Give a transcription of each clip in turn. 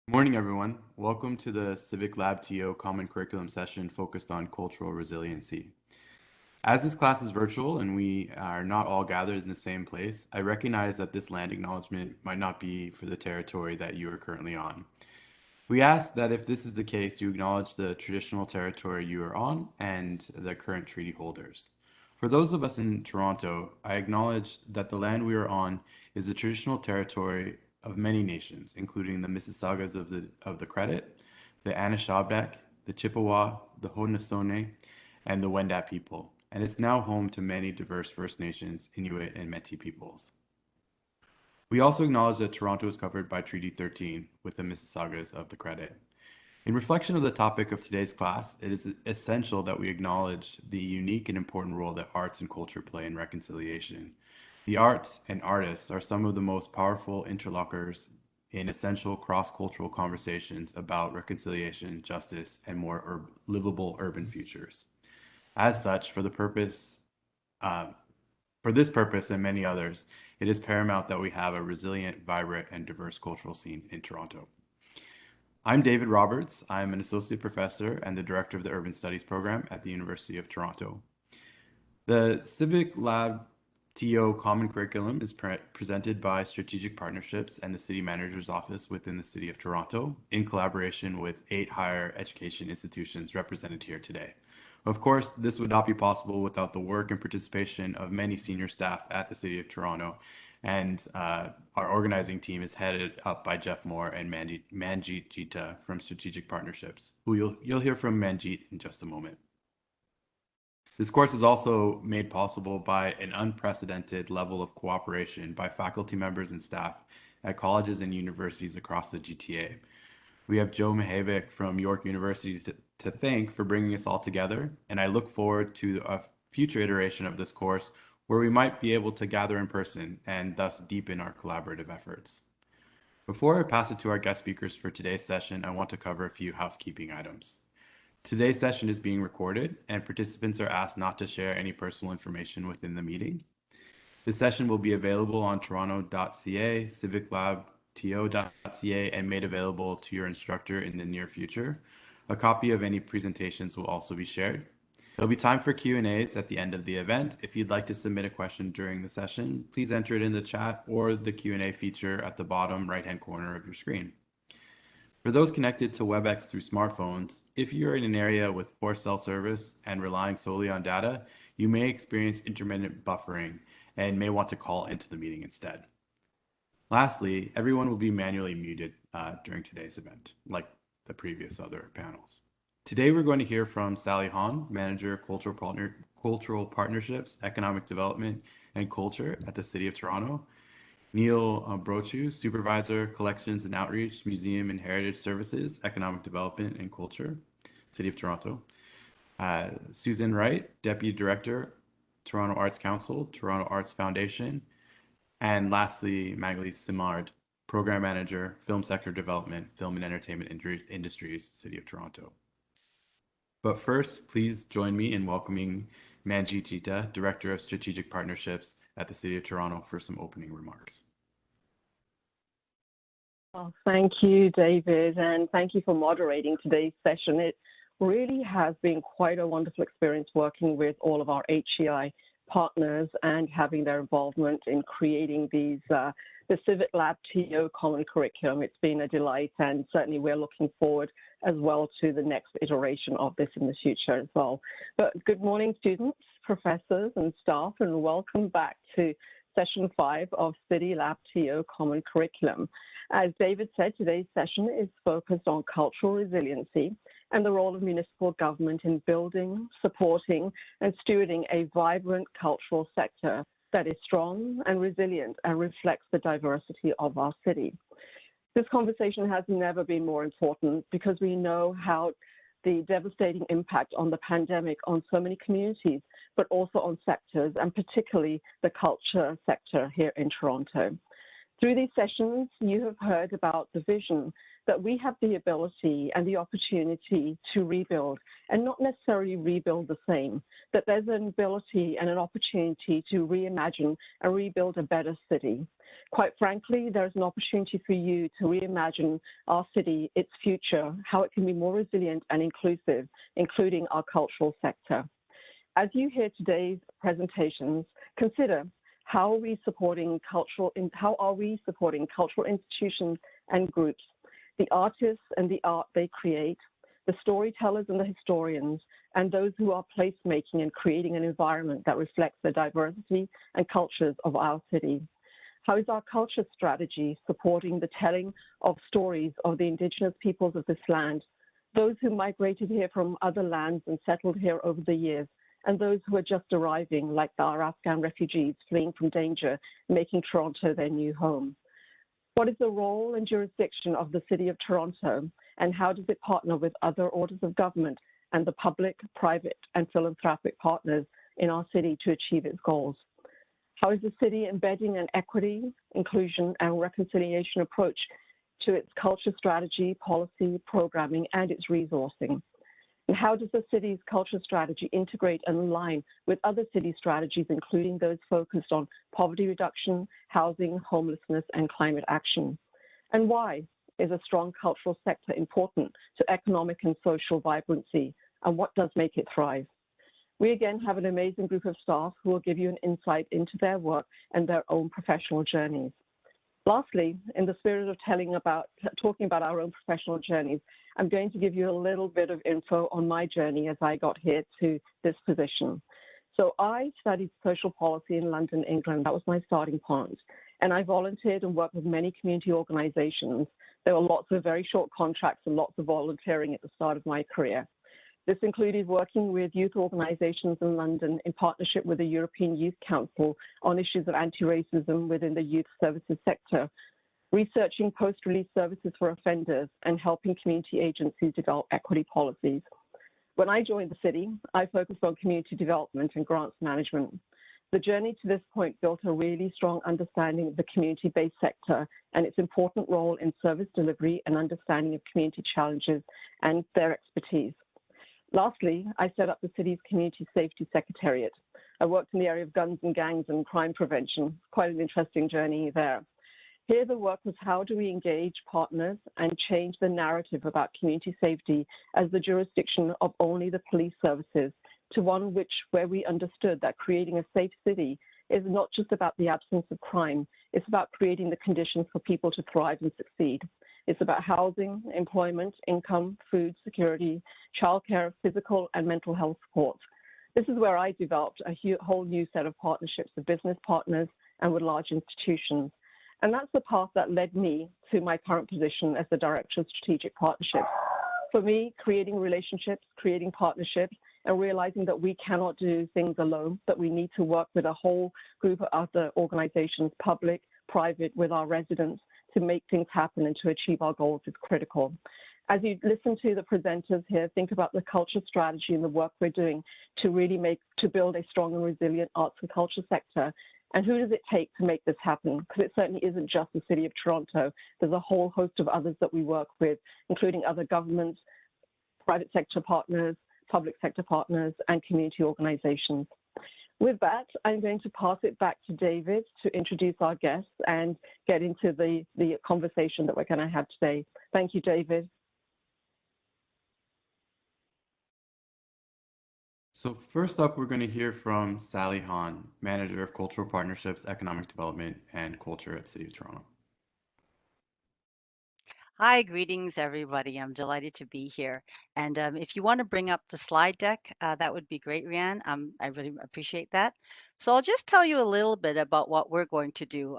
Good morning, everyone. Welcome to the Civic Lab TO Common Curriculum session focused on cultural resiliency. As this class is virtual and we are not all gathered in the same place, I recognize that this land acknowledgement might not be for the territory that you are currently on. We ask that if this is the case, you acknowledge the traditional territory you are on and the current treaty holders. For those of us in Toronto, I acknowledge that the land we are on is the traditional territory of many nations, including the Mississaugas of the Credit, the Anishinaabeg, the Chippewa, the Haudenosaunee, and the Wendat people, and it's now home to many diverse First Nations, Inuit, and Métis peoples. We also acknowledge that Toronto is covered by Treaty 13 with the Mississaugas of the Credit. In reflection of the topic of today's class, it is essential that we acknowledge the unique and important role that arts and culture play in reconciliation. The arts and artists are some of the most powerful interlocutors in essential cross-cultural conversations about reconciliation, justice, and more livable urban futures. As such, uh, for this purpose and many others, it is paramount that we have a resilient, vibrant, and diverse cultural scene in Toronto. I'm David Roberts. I'm an associate professor and the director of the Urban Studies program at the University of Toronto. The Civic Lab TO Common Curriculum is presented by Strategic Partnerships and the City Manager's Office within the City of Toronto in collaboration with 8 higher education institutions represented here today. Of course, this would not be possible without the work and participation of many senior staff at the City of Toronto, and our organizing team is headed up by Jeff Moore and Manjeet Jita from Strategic Partnerships, who you'll hear from Manjeet in just a moment. This course is also made possible by an unprecedented level of cooperation by faculty members and staff at colleges and universities across the GTA. We have Joe Mihevik from York University to thank for bringing us all together, and I look forward to a future iteration of this course where we might be able to gather in person and thus deepen our collaborative efforts. Before I pass it to our guest speakers for today's session, I want to cover a few housekeeping items. Today's session is being recorded, and participants are asked not to share any personal information within the meeting. This session will be available on toronto.ca, civiclabto.ca, and made available to your instructor in the near future. A copy of any presentations will also be shared. There'll be time for Q&As at the end of the event. If you'd like to submit a question during the session, please enter it in the chat or the Q&A feature at the bottom right-hand corner of your screen. For those connected to WebEx through smartphones, if you're in an area with poor cell service and relying solely on data, you may experience intermittent buffering and may want to call into the meeting instead. Lastly, everyone will be manually muted during today's event, like the previous other panels. Today, we're going to hear from Sally Hahn, Manager, Cultural Partnerships, Economic Development, and Culture at the City of Toronto, Neil Brochu, Supervisor, Collections and Outreach, Museum and Heritage Services, Economic Development and Culture, City of Toronto. Susan Wright, Deputy Director, Toronto Arts Council, Toronto Arts Foundation. And lastly, Magali Simard, Program Manager, Film Sector Development, Film and Entertainment Industries, City of Toronto. But first, please join me in welcoming Manjeet Jita, Director of Strategic Partnerships at the City of Toronto, for some opening remarks. Well, thank you, David, and thank you for moderating today's session. It really has been quite a wonderful experience working with all of our HEI partners and having their involvement in creating these the Civic Lab TO Common Curriculum. It's been a delight, and certainly we're looking forward as well to the next iteration of this in the future as well. But good morning, students, professors, and staff, and welcome back to Session 5 of City Lab TO Common Curriculum. As David said, today's session is focused on cultural resiliency and the role of municipal government in building, supporting, and stewarding a vibrant cultural sector that is strong and resilient and reflects the diversity of our city. This conversation has never been more important because we know how the devastating impact on the pandemic on so many communities, but also on sectors, and particularly the culture sector here in Toronto. Through these sessions, you have heard about the vision that we have the ability and the opportunity to rebuild, and not necessarily rebuild the same, that there's an ability and an opportunity to reimagine and rebuild a better city. Quite frankly, there's an opportunity for you to reimagine our city, its future, how it can be more resilient and inclusive, including our cultural sector. As you hear today's presentations, consider how are we supporting cultural institutions and groups, the artists and the art they create, the storytellers and the historians, and those who are placemaking and creating an environment that reflects the diversity and cultures of our city. How is our culture strategy supporting the telling of stories of the indigenous peoples of this land, those who migrated here from other lands and settled here over the years, and those who are just arriving, like our Afghan refugees fleeing from danger, making Toronto their new home? What is the role and jurisdiction of the City of Toronto, and how does it partner with other orders of government and the public, private, and philanthropic partners in our city to achieve its goals? How is the city embedding an equity, inclusion, and reconciliation approach to its culture strategy, policy, programming, and its resourcing? And how does the city's culture strategy integrate and align with other city strategies, including those focused on poverty reduction, housing, homelessness, and climate action? And why is a strong cultural sector important to economic and social vibrancy, and what does make it thrive? We again have an amazing group of staff who will give you an insight into their work and their own professional journeys. Lastly, in the spirit of talking about our own professional journeys, I'm going to give you a little bit of info on my journey as I got here to this position. So I studied social policy in London, England. That was my starting point. And I volunteered and worked with many community organizations. There were lots of very short contracts and lots of volunteering at the start of my career. This included working with youth organizations in London in partnership with the European Youth Council on issues of anti-racism within the youth services sector, researching post-release services for offenders, and helping community agencies develop equity policies. When I joined the city, I focused on community development and grants management. The journey to this point built a really strong understanding of the community-based sector and its important role in service delivery and understanding of community challenges and their expertise. Lastly, I set up the city's Community Safety Secretariat. I worked in the area of guns and gangs and crime prevention. Quite an interesting journey there. Here, the work was how do we engage partners and change the narrative about community safety as the jurisdiction of only the police services to one where we understood that creating a safe city is not just about the absence of crime, it's about creating the conditions for people to thrive and succeed. It's about housing, employment, income, food security, childcare, physical and mental health support. This is where I developed a whole new set of partnerships with business partners and with large institutions. And that's the path that led me to my current position as the Director of Strategic Partnerships. For me, creating relationships, creating partnerships, and realizing that we cannot do things alone, that we need to work with a whole group of other organizations, public, private, with our residents, to make things happen and to achieve our goals is critical. As you listen to the presenters here, think about the culture strategy and the work we're doing to really build a strong and resilient arts and culture sector. And who does it take to make this happen? Because it certainly isn't just the City of Toronto. There's a whole host of others that we work with, including other governments, private sector partners, public sector partners, and community organizations. With that, I'm going to pass it back to David to introduce our guests and get into the conversation that we're going to have today. Thank you, David. So first up, we're going to hear from Sally Hahn, Manager of Cultural Partnerships, Economic Development, and Culture at City of Toronto. Hi, greetings, everybody. I'm delighted to be here. And if you want to bring up the slide deck, that would be great, Rianne. I really appreciate that. So I'll just tell you a little bit about what we're going to do.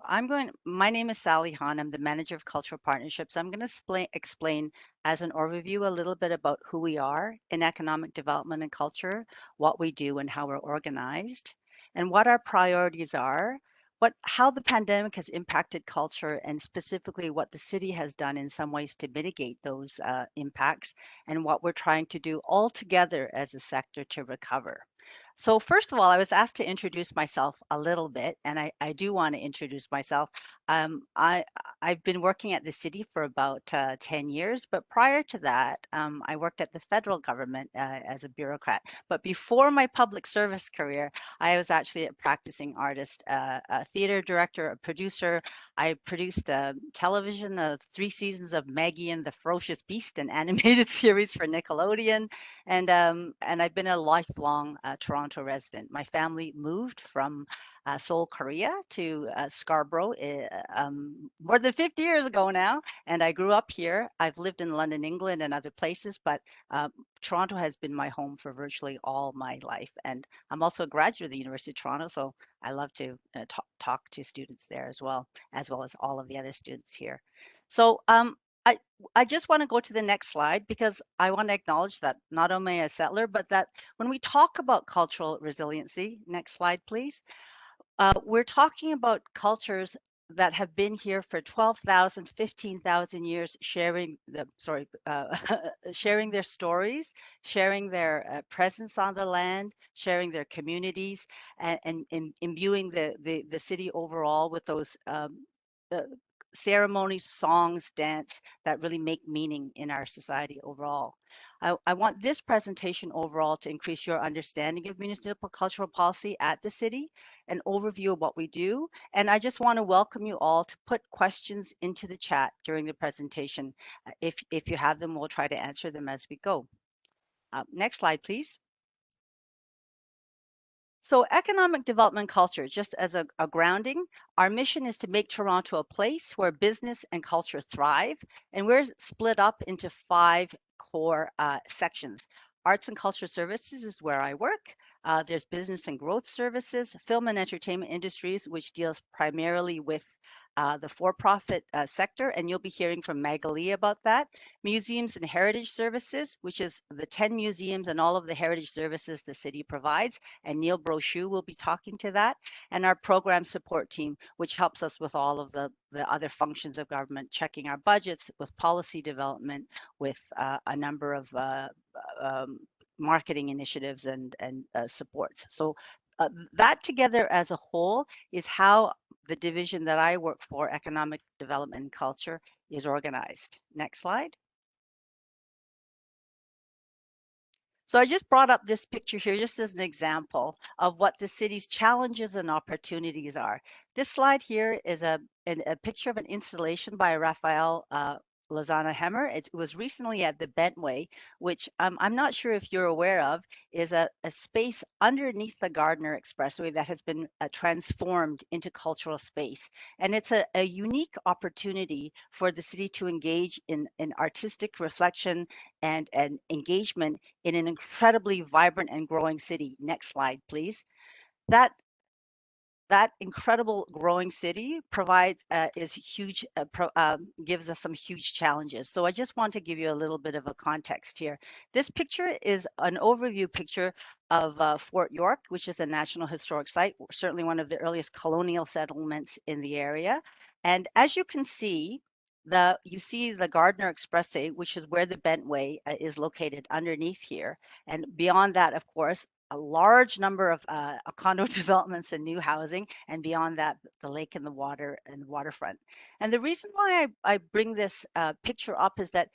My name is Sally Hahn. I'm the Manager of Cultural Partnerships. I'm going to explain as an overview a little bit about who we are in economic development and culture, what we do and how we're organized, and what our priorities are, how the pandemic has impacted culture, and specifically what the city has done in some ways to mitigate those impacts, and what we're trying to do all together as a sector to recover. So first of all, I was asked to introduce myself a little bit, and I do want to introduce myself. Um, I, I've been working at the city for about 10 years, but prior to that, I worked at the federal government as a bureaucrat. But before my public service career, I was actually a practicing artist, a theater director, a producer. I produced television, 3 seasons of Maggie and the Ferocious Beast, an animated series for Nickelodeon, and I've been a lifelong Toronto resident. My family moved from Seoul, Korea, to Scarborough more than 50 years ago now, and I grew up here. I've lived in London, England, and other places, but Toronto has been my home for virtually all my life. And I'm also a graduate of the University of Toronto, so I love to talk to students there as well as all of the other students here. So I, I just want to go to the next slide because I want to acknowledge that not only a settler, but that when we talk about cultural resiliency, next slide, please, we're talking about cultures that have been here for 12,000, 15,000 years, sharing their stories, sharing their presence on the land, sharing their communities, and imbuing the city overall with those uh, ceremonies, songs, dance that really make meaning in our society overall. I want this presentation overall to increase your understanding of municipal cultural policy at the city, an overview of what we do. And I just want to welcome you all to put questions into the chat during the presentation. If you have them, we'll try to answer them as we go. Next slide, please. So economic development culture, just as a grounding, our mission is to make Toronto a place where business and culture thrive. And we're split up into 5 core sections. Arts and culture services is where I work. There's business and growth services, film and entertainment industries, which deals primarily with the for-profit sector, and you'll be hearing from Magali about that. Museums and heritage services, which is the 10 museums and all of the heritage services the city provides, and Neil Brochu will be talking to that. And our program support team, which helps us with all of the other functions of government, checking our budgets, with policy development, with a number of um, marketing initiatives and supports. So that together as a whole is how the division that I work for, Economic Development and Culture, is organized. Next slide. So I just brought up this picture here just as an example of what the city's challenges and opportunities are. This slide here is a picture of an installation by Raphael Lozana Hemmer. It was recently at the Bentway, which I'm not sure if you're aware of, is a space underneath the Gardiner Expressway that has been transformed into cultural space. And it's a unique opportunity for the city to engage in artistic reflection and engagement in an incredibly vibrant and growing city. Next slide, please. That that incredible growing city provides is huge, gives us some huge challenges. So I just want to give you a little bit of a context here. This picture is an overview picture of Fort York, which is a National Historic Site, certainly one of the earliest colonial settlements in the area. And as you can see, you see the Gardiner Expressway, which is where the Bentway is located underneath here. And beyond that, of course, a large number of condo developments and new housing, and beyond that, the lake and the water and the waterfront. And the reason why I bring this picture up is that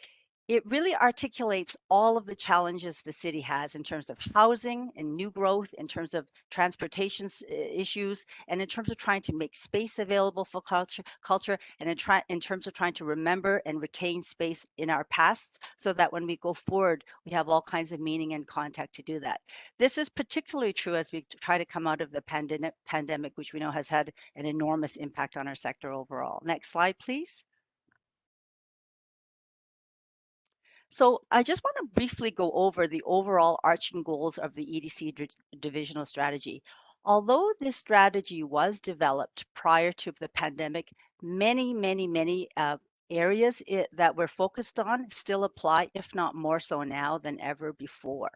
it really articulates all of the challenges the city has in terms of housing and new growth, in terms of transportation issues, and in terms of trying to make space available for culture, and in terms of trying to remember and retain space in our past so that when we go forward, we have all kinds of meaning and contact to do that. This is particularly true as we try to come out of the pandemic, which we know has had an enormous impact on our sector overall. Next slide, please. So I just want to briefly go over the overall arching goals of the EDC divisional strategy. Although this strategy was developed prior to the pandemic, many areas that we're focused on still apply, if not more so now than ever before.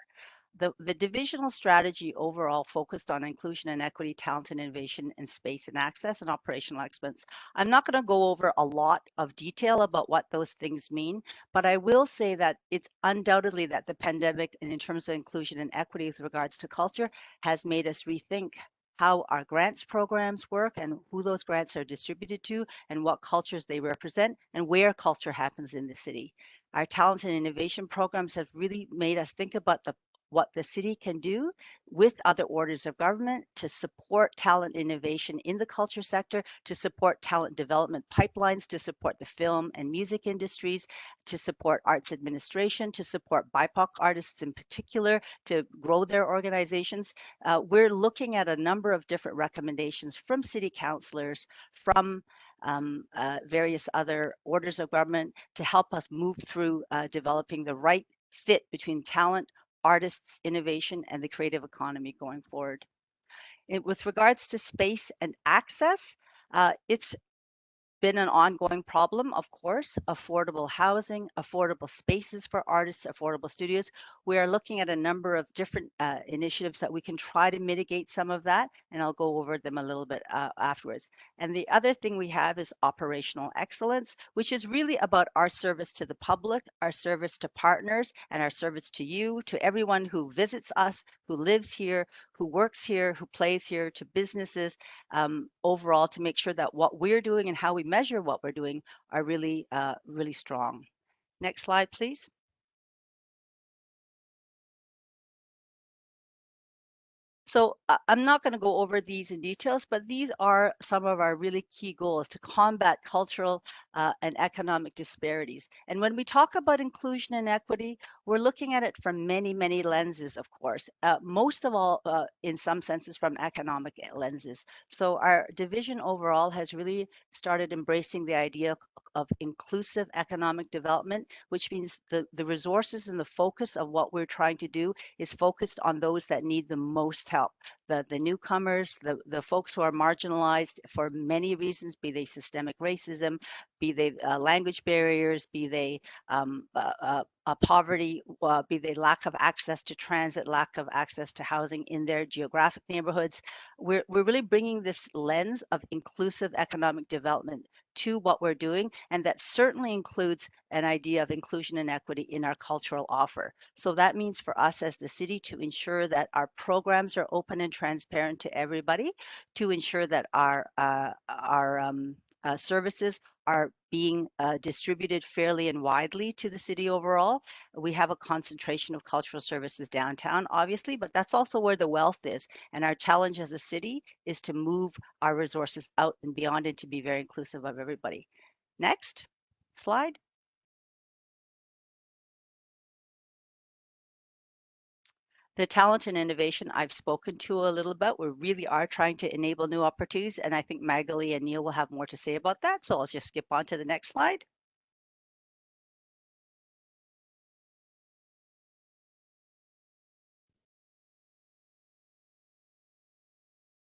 the divisional strategy overall focused on inclusion and equity, talent and innovation, and space and access and operational excellence. I'm not going to go over a lot of detail about what those things mean, but I will say that it's undoubtedly that the pandemic, and in terms of inclusion and equity with regards to culture, has made us rethink how our grants programs work and who those grants are distributed to and what cultures they represent and where culture happens in the city. Our talent and innovation programs have really made us think about what the city can do with other orders of government to support talent innovation in the culture sector, to support talent development pipelines, to support the film and music industries, to support arts administration, to support BIPOC artists in particular, to grow their organizations. We're looking at a number of different recommendations from city councilors, from various other orders of government to help us move through developing the right fit between talent, artists, innovation, and the creative economy going forward. With regards to space and access, it's been an ongoing problem, of course, affordable housing, affordable spaces for artists, affordable studios. We are looking at a number of different initiatives that we can try to mitigate some of that, and I'll go over them a little bit afterwards. And the other thing we have is operational excellence, which is really about our service to the public, our service to partners, and our service to you, to everyone who visits us, who lives here, who works here, who plays here, to businesses, overall, to make sure that what we're doing and how we measure what we're doing are really, really strong. Next slide, please. So I'm not going to go over these in details, but these are some of our really key goals to combat cultural and economic disparities. And when we talk about inclusion and equity, we're looking at it from many, many lenses, of course, most of all, in some senses, from economic lenses. So our division overall has really started embracing the idea of inclusive economic development, which means the resources and the focus of what we're trying to do is focused on those that need the most help, the newcomers, the folks who are marginalized for many reasons, be they systemic racism, be they language barriers, be they poverty, be they lack of access to transit, lack of access to housing in their geographic neighborhoods. We're really bringing this lens of inclusive economic development to what we're doing, and that certainly includes an idea of inclusion and equity in our cultural offer. So that means for us as the city to ensure that our programs are open and transparent to everybody, to ensure that our services are being distributed fairly and widely to the city overall. We have a concentration of cultural services downtown, obviously, but that's also where the wealth is. And our challenge as a city is to move our resources out and beyond it to be very inclusive of everybody. Next slide. The talent and innovation I've spoken to a little bit. We really are trying to enable new opportunities, and I think Magali and Neil will have more to say about that. So I'll just skip on to the next slide.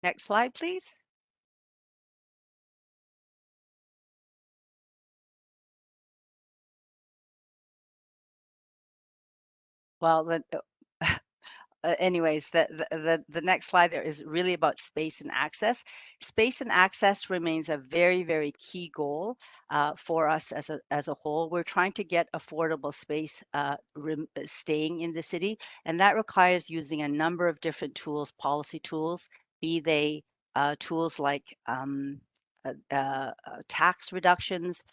Next slide, please. Well, anyways, the next slide there is really about space and access. Space and access remains a very, very key goal for us as a whole. We're trying to get affordable space staying in the city, and that requires using a number of different tools, policy tools, be they tools like tax reductions,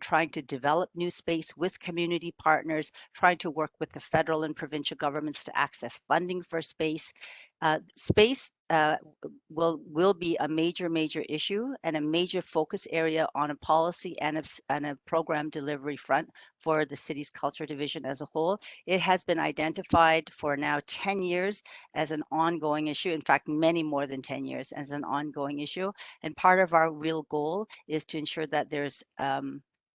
trying to develop new space with community partners, trying to work with the federal and provincial governments to access funding for space. Space will be a major issue and a major focus area on a policy and a program delivery front for the city's culture division as a whole. It has been identified for now 10 years as an ongoing issue. In fact, many more than 10 years as an ongoing issue. And part of our real goal is to ensure that there's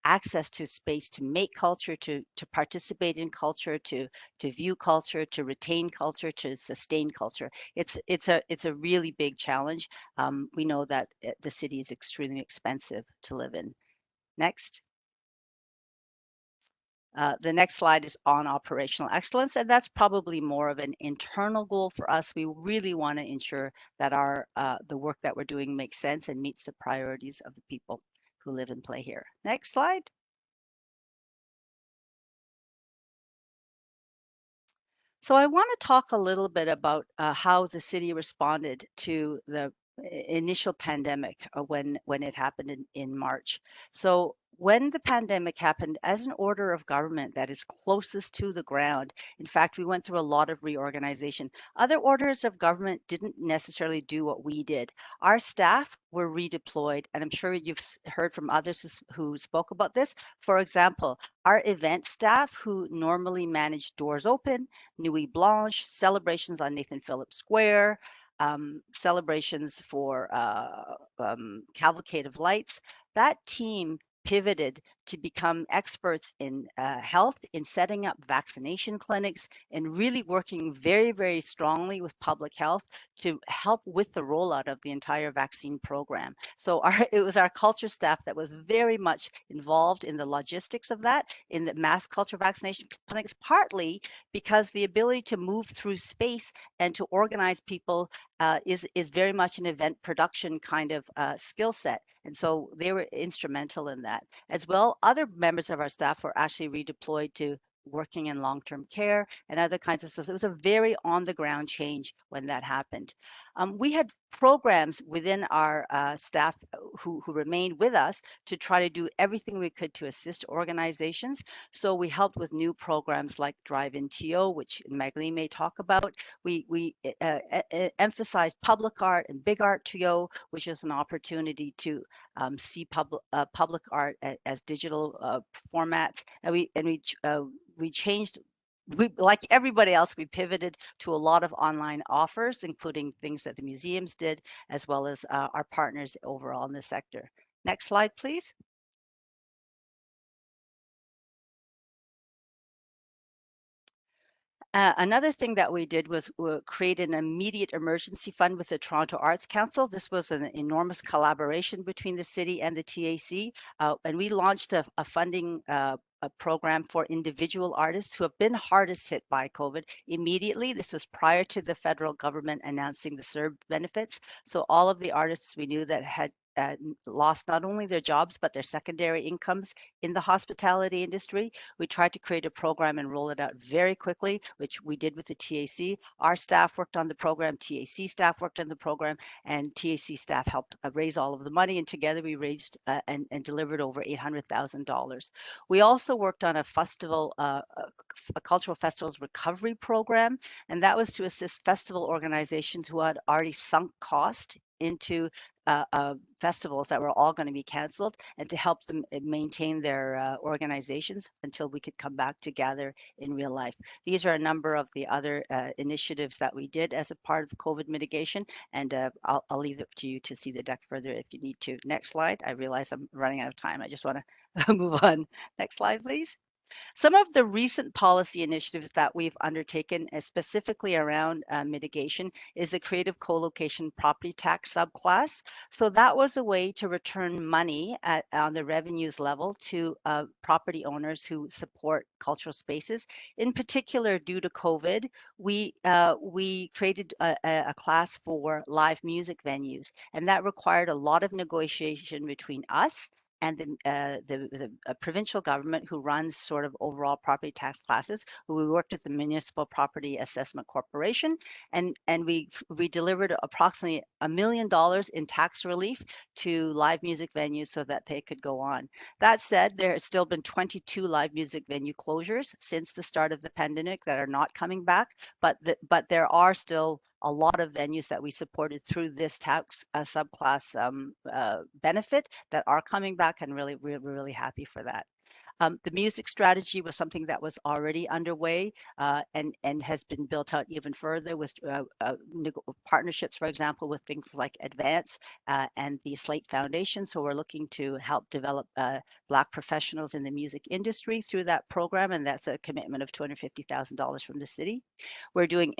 access to space to make culture, to participate in culture, to view culture, to retain culture, to sustain culture. It's a really big challenge. We know that the city is extremely expensive to live in. Next. The next slide is on operational excellence, and that's probably more of an internal goal for us. We really want to ensure that the work that we're doing makes sense and meets the priorities of the people who live and play here. Next slide. So I want to talk a little bit about how the city responded to the initial pandemic when it happened in March. So when the pandemic happened, as an order of government that is closest to the ground, in fact, we went through a lot of reorganization. Other orders of government didn't necessarily do what we did. Our staff were redeployed, and I'm sure you've heard from others who spoke about this. For example, our event staff who normally manage Doors Open, Nuit Blanche, celebrations on Nathan Phillips Square, celebrations for Cavalcade of Lights. That team pivoted to become experts in health, in setting up vaccination clinics, and really working very, very strongly with public health to help with the rollout of the entire vaccine program. So it was our culture staff that was very much involved in the logistics of that, in the mass culture vaccination clinics, partly because the ability to move through space and to organize people is very much an event production kind of skill set. And so they were instrumental in that. As well, other members of our staff were actually redeployed to working in long-term care and other kinds of stuff. It was a very on-the-ground change when that happened. We had programs within our staff who remained with us to try to do everything we could to assist organizations. So we helped with new programs like Drive-In TO, which Magdalene may talk about. We emphasized public art and big art TO, which is an opportunity to see public art as digital formats, and we changed. Like everybody else, we pivoted to a lot of online offers, including things that the museums did, as well as our partners overall in the sector. Next slide, please. Another thing that we did was create an immediate emergency fund with the Toronto Arts Council. This was an enormous collaboration between the city and the TAC, and we launched a funding a program for individual artists who have been hardest hit by COVID immediately. This was prior to the federal government announcing the CERB benefits. So all of the artists we knew that had lost not only their jobs, but their secondary incomes in the hospitality industry. We tried to create a program and roll it out very quickly, which we did with the TAC. Our staff worked on the program, TAC staff worked on the program, and TAC staff helped raise all of the money. And together we raised and delivered over $800,000. We also worked on a festival, a cultural festivals recovery program, and that was to assist festival organizations who had already sunk cost into festivals that were all going to be canceled, and to help them maintain their organizations until we could come back together in real life. These are a number of the other initiatives that we did as a part of COVID mitigation, and I'll leave it to you to see the deck further if you need to. Next slide. I realize I'm running out of time. I just want to move on. Next slide, please. Some of the recent policy initiatives that we've undertaken, specifically around mitigation, is the creative co-location property tax subclass. So that was a way to return money on the revenues level to property owners who support cultural spaces. In particular, due to COVID, we created a class for live music venues, and that required a lot of negotiation between us and the provincial government, who runs sort of overall property tax classes. We worked with the Municipal Property Assessment Corporation, and we delivered approximately $1 million in tax relief to live music venues so that they could go on. That said, there has still been 22 live music venue closures since the start of the pandemic that are not coming back, but there are still a lot of venues that we supported through this tax subclass benefit that are coming back, and we're really happy for that. The music strategy was something that was already underway and has been built out even further with partnerships, for example, with things like Advance and the Slate Foundation. So we're looking to help develop Black professionals in the music industry through that program, and that's a commitment of $250,000 from the city. We're doing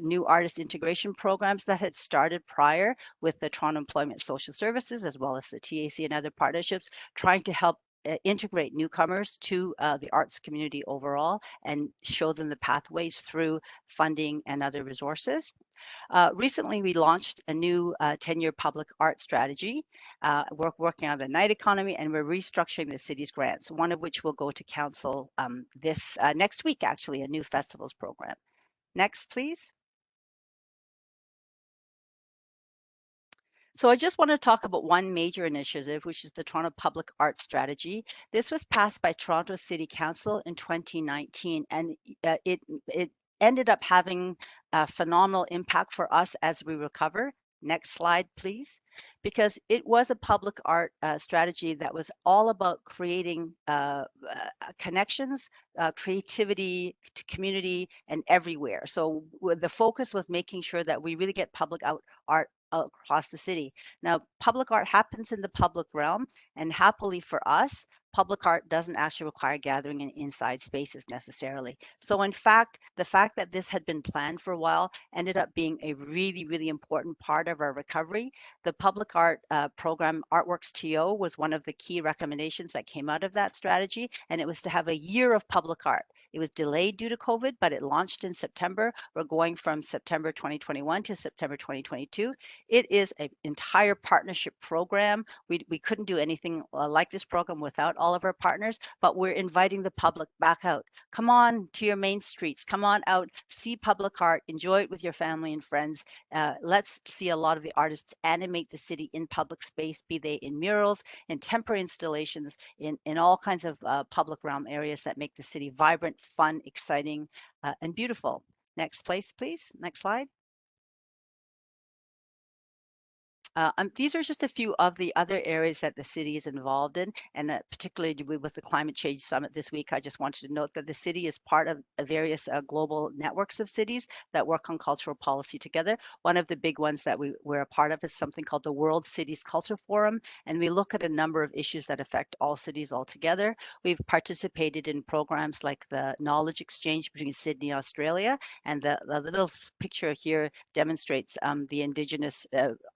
new artist integration programs that had started prior with the Toronto Employment Social Services, as well as the TAC and other partnerships, trying to help integrate newcomers to the arts community overall and show them the pathways through funding and other resources. Recently, we launched a new 10-year public art strategy. We're working on the night economy, and we're restructuring the city's grants, one of which will go to council this next week, actually, a new festivals program. Next, please. So I just want to talk about one major initiative, which is the Toronto Public Art Strategy. This was passed by Toronto City Council in 2019, and it ended up having a phenomenal impact for us as we recover. Next slide, please. Because it was a public art strategy that was all about creating connections, creativity to community and everywhere. So the focus was making sure that we really get public art across the city. Now, public art happens in the public realm, and happily for us, public art doesn't actually require gathering in inside spaces necessarily. So in fact, the fact that this had been planned for a while ended up being a really, really important part of our recovery. The public art program, Artworks TO, was one of the key recommendations that came out of that strategy, and it was to have a year of public art. It was delayed due to COVID, but it launched in September. We're going from September 2021 to September 2022. It is an entire partnership program. We couldn't do anything like this program without all of our partners, but we're inviting the public back out. Come on to your main streets. Come on out, see public art, enjoy it with your family and friends. Let's see a lot of the artists animate the city in public space, be they in murals, in temporary installations, in all kinds of public realm areas that make the city vibrant, fun, exciting, and beautiful. Next place, please. Next slide. These are just a few of the other areas that the city is involved in, and particularly with the Climate Change Summit this week, I just wanted to note that the city is part of various global networks of cities that work on cultural policy together. One of the big ones that we're a part of is something called the World Cities Culture Forum, and we look at a number of issues that affect all cities altogether. We've participated in programs like the Knowledge Exchange between Sydney, Australia, and the little picture here demonstrates the Indigenous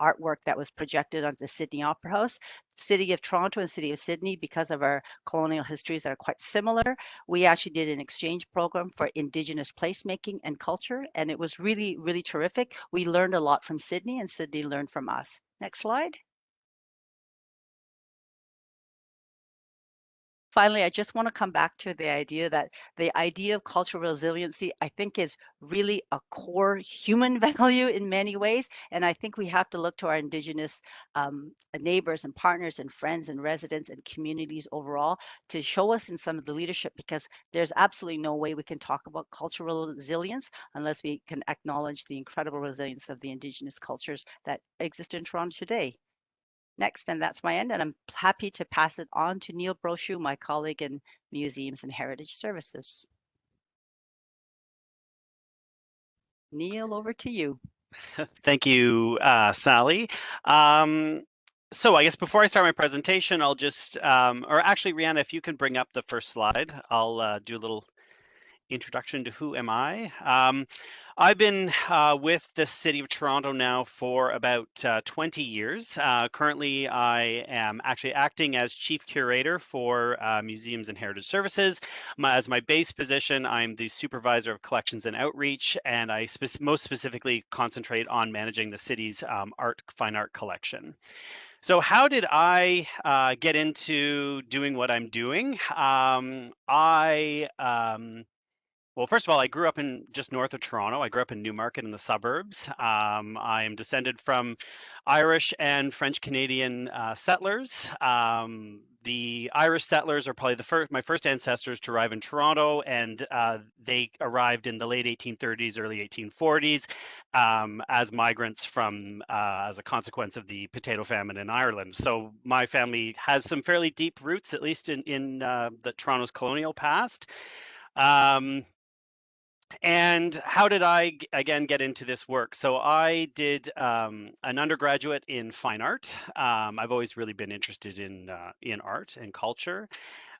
artwork that was projected onto the Sydney Opera House. City of Toronto and City of Sydney, because of our colonial histories that are quite similar, we actually did an exchange program for Indigenous placemaking and culture, and it was really, really terrific. We learned a lot from Sydney, and Sydney learned from us. Next slide. Finally, I just want to come back to the idea of cultural resiliency, I think, is really a core human value in many ways. And I think we have to look to our Indigenous neighbors and partners and friends and residents and communities overall to show us in some of the leadership, because there's absolutely no way we can talk about cultural resilience unless we can acknowledge the incredible resilience of the Indigenous cultures that exist in Toronto today. Next, and that's my end, and I'm happy to pass it on to Neil Brochu, my colleague in Museums and Heritage Services. Neil, over to you. Thank you, Sally. So I guess before I start my presentation, I'll just, or actually, Rihanna, if you can bring up the first slide, I'll do a little introduction to who am I. I've been with the City of Toronto now for about 20 years. Currently, I am actually acting as Chief Curator for Museums and Heritage Services. As my base position, I'm the Supervisor of Collections and Outreach, and I most specifically concentrate on managing the city's fine art collection. So how did I get into doing what I'm doing? Well, first of all, I grew up in just north of Toronto. I grew up in Newmarket in the suburbs. I am descended from Irish and French Canadian settlers. The Irish settlers are probably my first ancestors to arrive in Toronto, and they arrived in the late 1830s, early 1840s as migrants as a consequence of the potato famine in Ireland. So my family has some fairly deep roots, at least in the Toronto's colonial past. And how did I, again, get into this work? So I did an undergraduate in fine art. I've always really been interested in art and culture.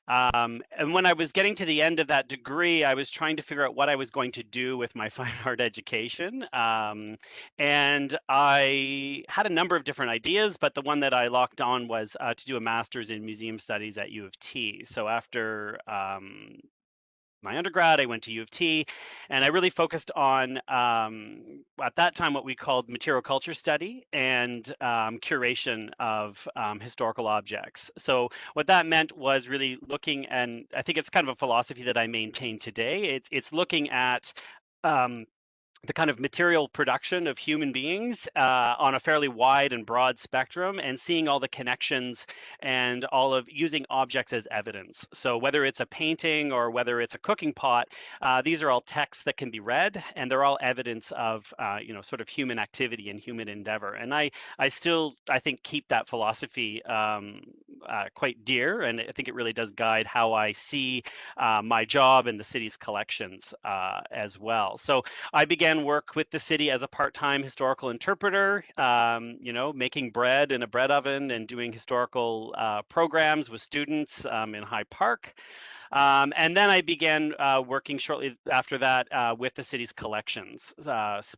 And when I was getting to the end of that degree, I was trying to figure out what I was going to do with my fine art education. And I had a number of different ideas, but the one that I locked on was to do a master's in museum studies at U of T. So after my undergrad, I went to U of T, and I really focused on, at that time, what we called material culture study and curation of historical objects. So what that meant was really looking, and I think it's kind of a philosophy that I maintain today. It's looking at the kind of material production of human beings on a fairly wide and broad spectrum, and seeing all the connections and all of using objects as evidence. So whether it's a painting or whether it's a cooking pot, these are all texts that can be read, and they're all evidence of sort of human activity and human endeavor. And I still, I think, keep that philosophy quite dear, and I think it really does guide how I see my job in the city's collections as well. So I began work with the city as a part-time historical interpreter, making bread in a bread oven and doing historical programs with students in Hyde Park. And then I began working shortly after that with the city's collections,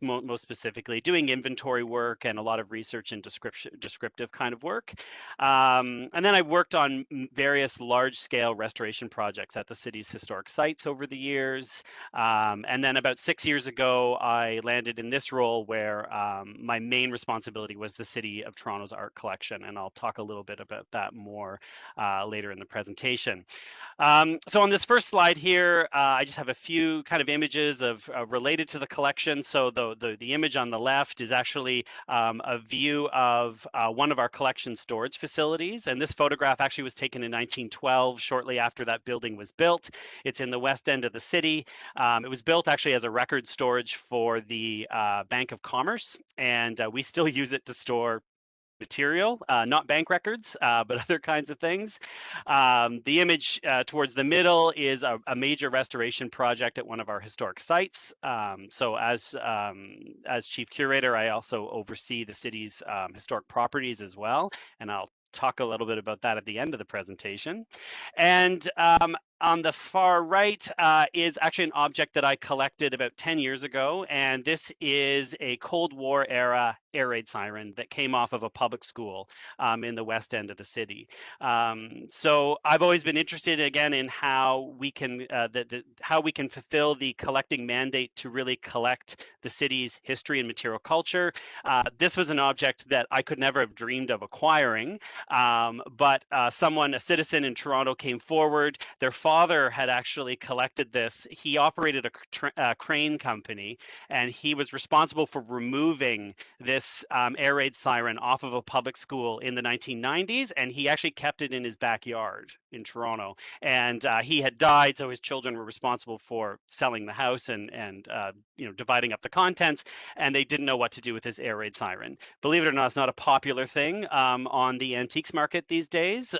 most specifically doing inventory work and a lot of research and descriptive kind of work. And then I worked on various large-scale restoration projects at the city's historic sites over the years. And then about 6 years ago, I landed in this role where my main responsibility was the City of Toronto's art collection. And I'll talk a little bit about that more later in the presentation. So on this first slide here, I just have a few kind of images of related to the collection. So the image on the left is actually a view of one of our collection storage facilities. And this photograph actually was taken in 1912, shortly after that building was built. It's in the west end of the city. It was built actually as a record storage for the Bank of Commerce, and we still use it to store material, not bank records, but other kinds of things. The image towards the middle is a major restoration project at one of our historic sites. So as chief curator, I also oversee the city's historic properties as well, and I'll talk a little bit about that at the end of the presentation. And on the far right is actually an object that I collected about 10 years ago, and this is a Cold War era air raid siren that came off of a public school in the west end of the city. So I've always been interested again in how we can how we can fulfill the collecting mandate to really collect the city's history and material culture. This was an object that I could never have dreamed of acquiring, but a citizen in Toronto came forward. Their father had actually collected this. He operated a crane company, and he was responsible for removing this air raid siren off of a public school in the 1990s, and he actually kept it in his backyard in Toronto. And he had died, so his children were responsible for selling the house and dividing up the contents, and they didn't know what to do with this air raid siren. Believe it or not, it's not a popular thing on the antiques market these days,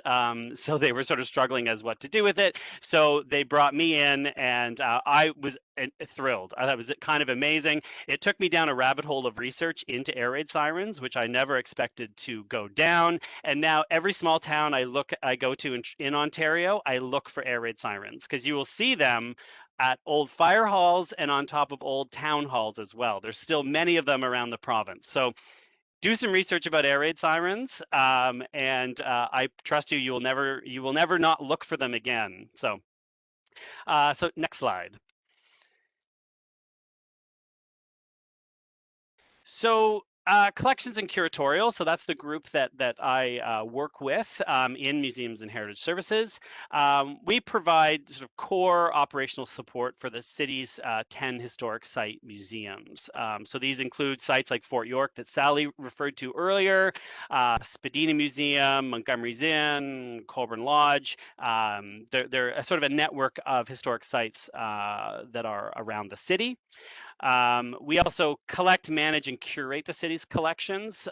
so they were sort of struggling as what to do with it. So they brought me in, and I was thrilled. I thought it was kind of amazing. It took me down a rabbit hole of research into air raid sirens, which I never expected to go down. And now every small town I go to in Ontario, I look for air raid sirens, because you will see them at old fire halls and on top of old town halls as well. There's still many of them around the province. So do some research about air raid sirens, and I trust you will never not look for them again. So next slide. So collections and curatorial, so that's the group that I work with in Museums and Heritage Services. We provide sort of core operational support for the city's 10 historic site museums. So these include sites like Fort York that Sally referred to earlier, Spadina Museum, Montgomery's Inn, Colborne Lodge. They're a sort of a network of historic sites that are around the city. We also collect, manage, and curate the city's collections.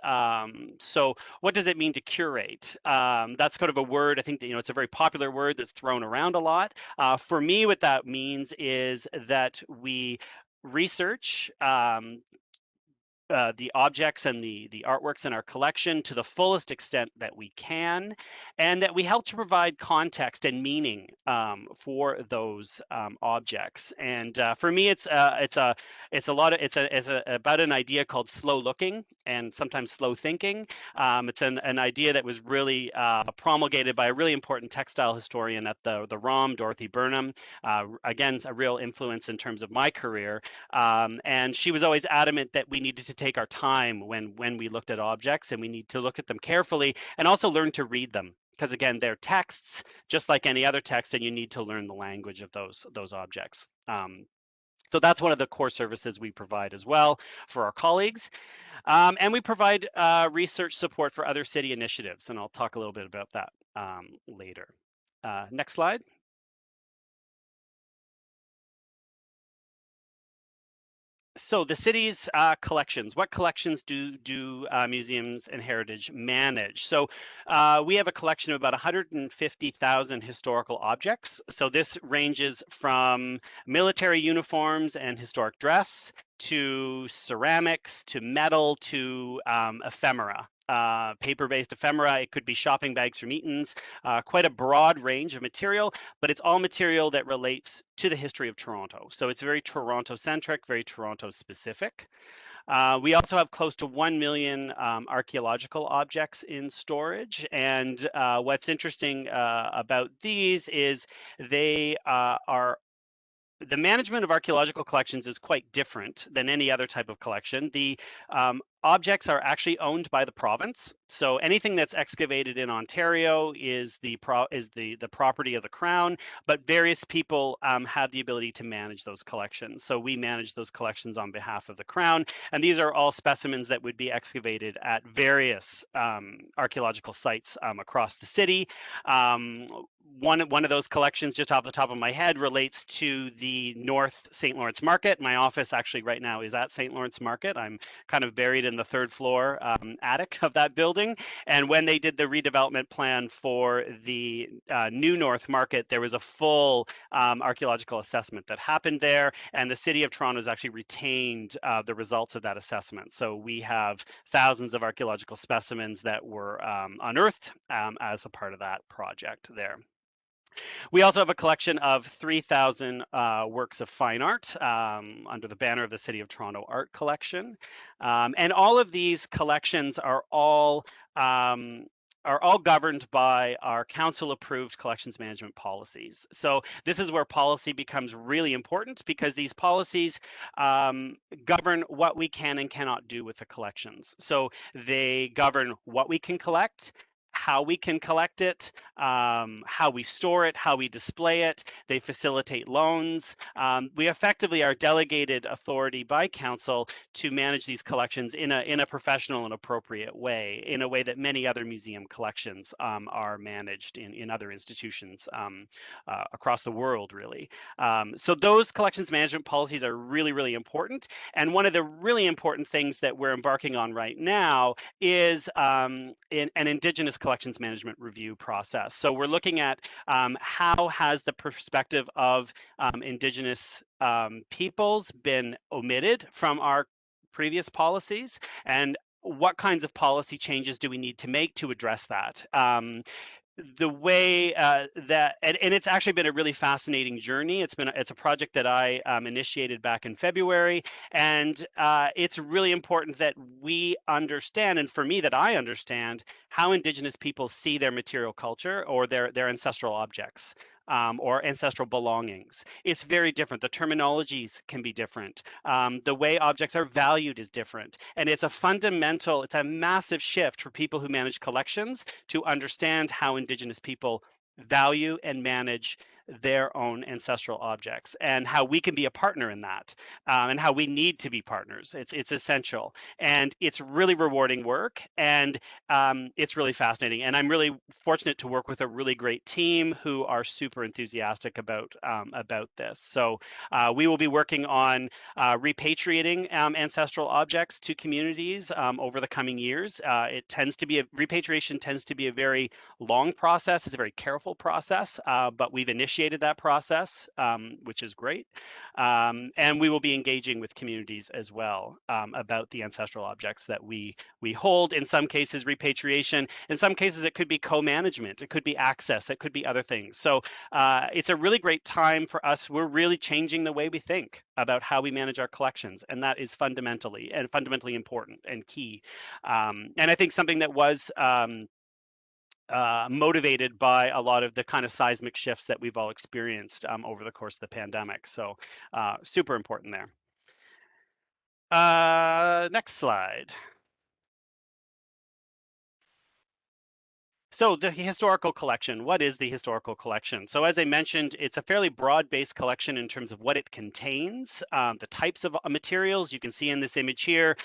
So what does it mean to curate? That's kind of a word, I think that, it's a very popular word that's thrown around a lot. For me, what that means is that we research the objects and the artworks in our collection to the fullest extent that we can, and that we help to provide context and meaning for those objects. And for me, it's about an idea called slow looking and sometimes slow thinking. It's an idea that was really promulgated by a really important textile historian at the ROM, Dorothy Burnham. Again, a real influence in terms of my career. And she was always adamant that we needed to take our time when we looked at objects, and we need to look at them carefully and also learn to read them. Because again, they're texts just like any other text, and you need to learn the language of those objects. So that's one of the core services we provide as well for our colleagues. And we provide research support for other city initiatives, and I'll talk a little bit about that later. Next slide. So the city's collections, what collections do museums and heritage manage? So we have a collection of about 150,000 historical objects. So this ranges from military uniforms and historic dress to ceramics, to metal, to ephemera. Paper-based ephemera. It could be shopping bags from Eaton's, quite a broad range of material, but it's all material that relates to the history of Toronto. So it's very Toronto-centric, very Toronto-specific. We also have close to 1 million archaeological objects in storage. And what's interesting about these is they the management of archaeological collections is quite different than any other type of collection. The objects are actually owned by the province. So anything that's excavated in Ontario is the property of the Crown, but various people have the ability to manage those collections. So we manage those collections on behalf of the Crown, and these are all specimens that would be excavated at various archaeological sites across the city. One of those collections, just off the top of my head, relates to the North St. Lawrence Market. My office actually right now is at St. Lawrence Market. I'm kind of buried in the third floor attic of that building. And when they did the redevelopment plan for the new North Market, there was a full archaeological assessment that happened there. And the City of Toronto has actually retained the results of that assessment. So we have thousands of archaeological specimens that were unearthed as a part of that project there. We also have a collection of 3,000 works of fine art under the banner of the City of Toronto Art Collection. And all of these collections are all governed by our council-approved collections management policies. So this is where policy becomes really important, because these policies govern what we can and cannot do with the collections. So they govern what we can collect, how we can collect it, how we store it, how we display it. They facilitate loans. We effectively are delegated authority by council to manage these collections in a professional and appropriate way, in a way that many other museum collections are managed in other institutions across the world, really. So those collections management policies are really, really important. And one of the really important things that we're embarking on right now is an Indigenous collections management review process. So we're looking at how has the perspective of Indigenous peoples been omitted from our previous policies, and what kinds of policy changes do we need to make to address that? The way and it's actually been a really fascinating journey. It's a project that I initiated back in February, and it's really important that we understand, and for me that I understand, how Indigenous people see their material culture or their ancestral objects. Or ancestral belongings. It's very different. The terminologies can be different. The way objects are valued is different. And it's a massive shift for people who manage collections to understand how Indigenous people value and manage their own ancestral objects, and how we can be a partner in that, and how we need to be partners. It's essential, and it's really rewarding work, and it's really fascinating. And I'm really fortunate to work with a really great team who are super enthusiastic about this. So we will be working on repatriating ancestral objects to communities over the coming years. Repatriation tends to be a very long process. It's a very careful process, but we've initiated initiated that process, which is great. And we will be engaging with communities as well about the ancestral objects that we hold. In some cases, repatriation. In some cases, it could be co-management. It could be access. It could be other things. So it's a really great time for us. We're really changing the way we think about how we manage our collections, and that is fundamentally important and key. And I think something that was motivated by a lot of the kind of seismic shifts that we've all experienced over the course of the pandemic. So super important there. Next slide. So the historical collection, what is the historical collection? So as I mentioned, it's a fairly broad-based collection in terms of what it contains, the types of materials. You can see in this image here,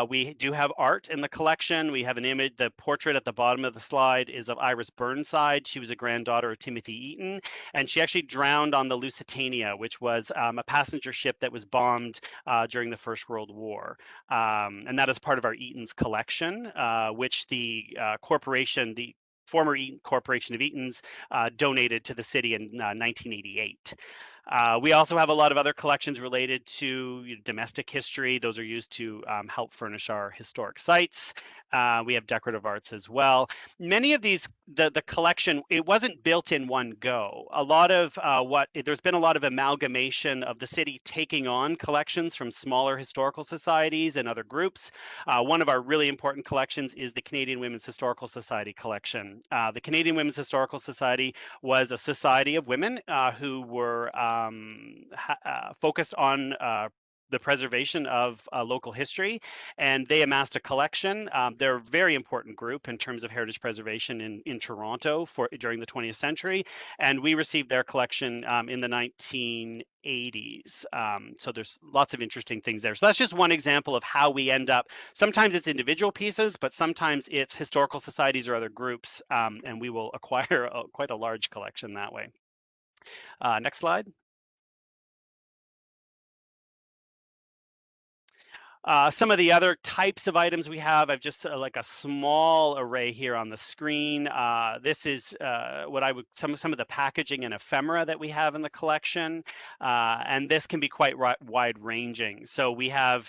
we do have art in the collection. We have an image, the portrait at the bottom of the slide is of Iris Burnside. She was a granddaughter of Timothy Eaton, and she actually drowned on the Lusitania, which was a passenger ship that was bombed during the First World War. And that is part of our Eaton's collection, which the corporation, the former Eaton Corporation of Eaton's donated to the city in 1988. We also have a lot of other collections related to domestic history. Those are used to help furnish our historic sites. We have decorative arts as well. Many of these, the collection, it wasn't built in one go. A lot of there's been a lot of amalgamation of the city taking on collections from smaller historical societies and other groups. One of our really important collections is the Canadian Women's Historical Society collection. The Canadian Women's Historical Society was a society of women who were focused on the preservation of local history, and they amassed a collection. They're a very important group in terms of heritage preservation in Toronto during the 20th century, and we received their collection in the 1980s. So there's lots of interesting things there. So that's just one example of how we end up. Sometimes it's individual pieces, but sometimes it's historical societies or other groups, and we will acquire quite a large collection that way. Next slide. Some of the other types of items we have, I've just like a small array here on the screen. This is what I would, some of the packaging and ephemera that we have in the collection. And this can be quite wide ranging. So we have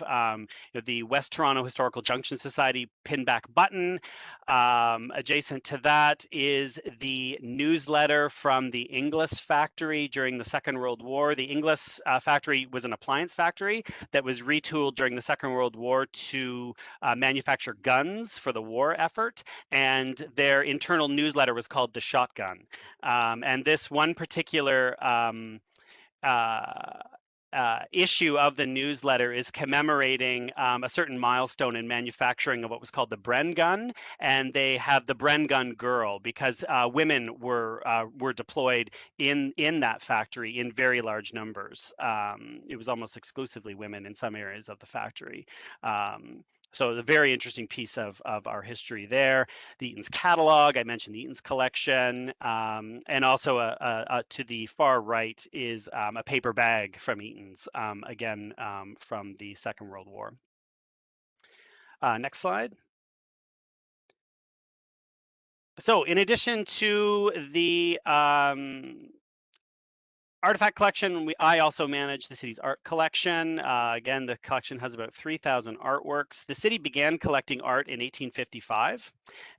the West Toronto Historical Junction Society pinback button. Adjacent to that is the newsletter from the Inglis factory during the Second World War. The Inglis factory was an appliance factory that was retooled during the Second World War to manufacture guns for the war effort, and their internal newsletter was called The Shotgun. And this one particular issue of the newsletter is commemorating a certain milestone in manufacturing of what was called the Bren gun, and they have the Bren gun girl because women were deployed in that factory in very large numbers. It was almost exclusively women in some areas of the factory. So a very interesting piece of our history there. The Eaton's catalog, I mentioned the Eaton's collection, and also to the far right is a paper bag from Eaton's, again, from the Second World War. Next slide. So in addition to the artifact collection, I also manage the city's art collection. Again, the collection has about 3,000 artworks. The city began collecting art in 1855,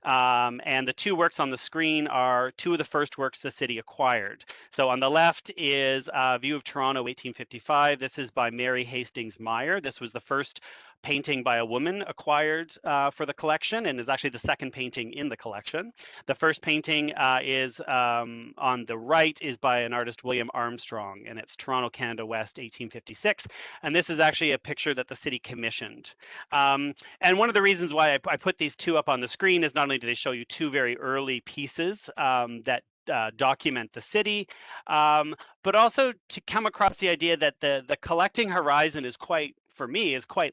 and the two works on the screen are two of the first works the city acquired. So on the left is a view of Toronto, 1855. This is by Mary Hastings Meyer. This was the first painting by a woman acquired for the collection, and is actually the second painting in the collection. The first painting is on the right is by an artist, William Armstrong, and it's Toronto, Canada West, 1856. And this is actually a picture that the city commissioned. And one of the reasons why I put these two up on the screen is not only do they show you two very early pieces that document the city, but also to come across the idea that the collecting horizon is quite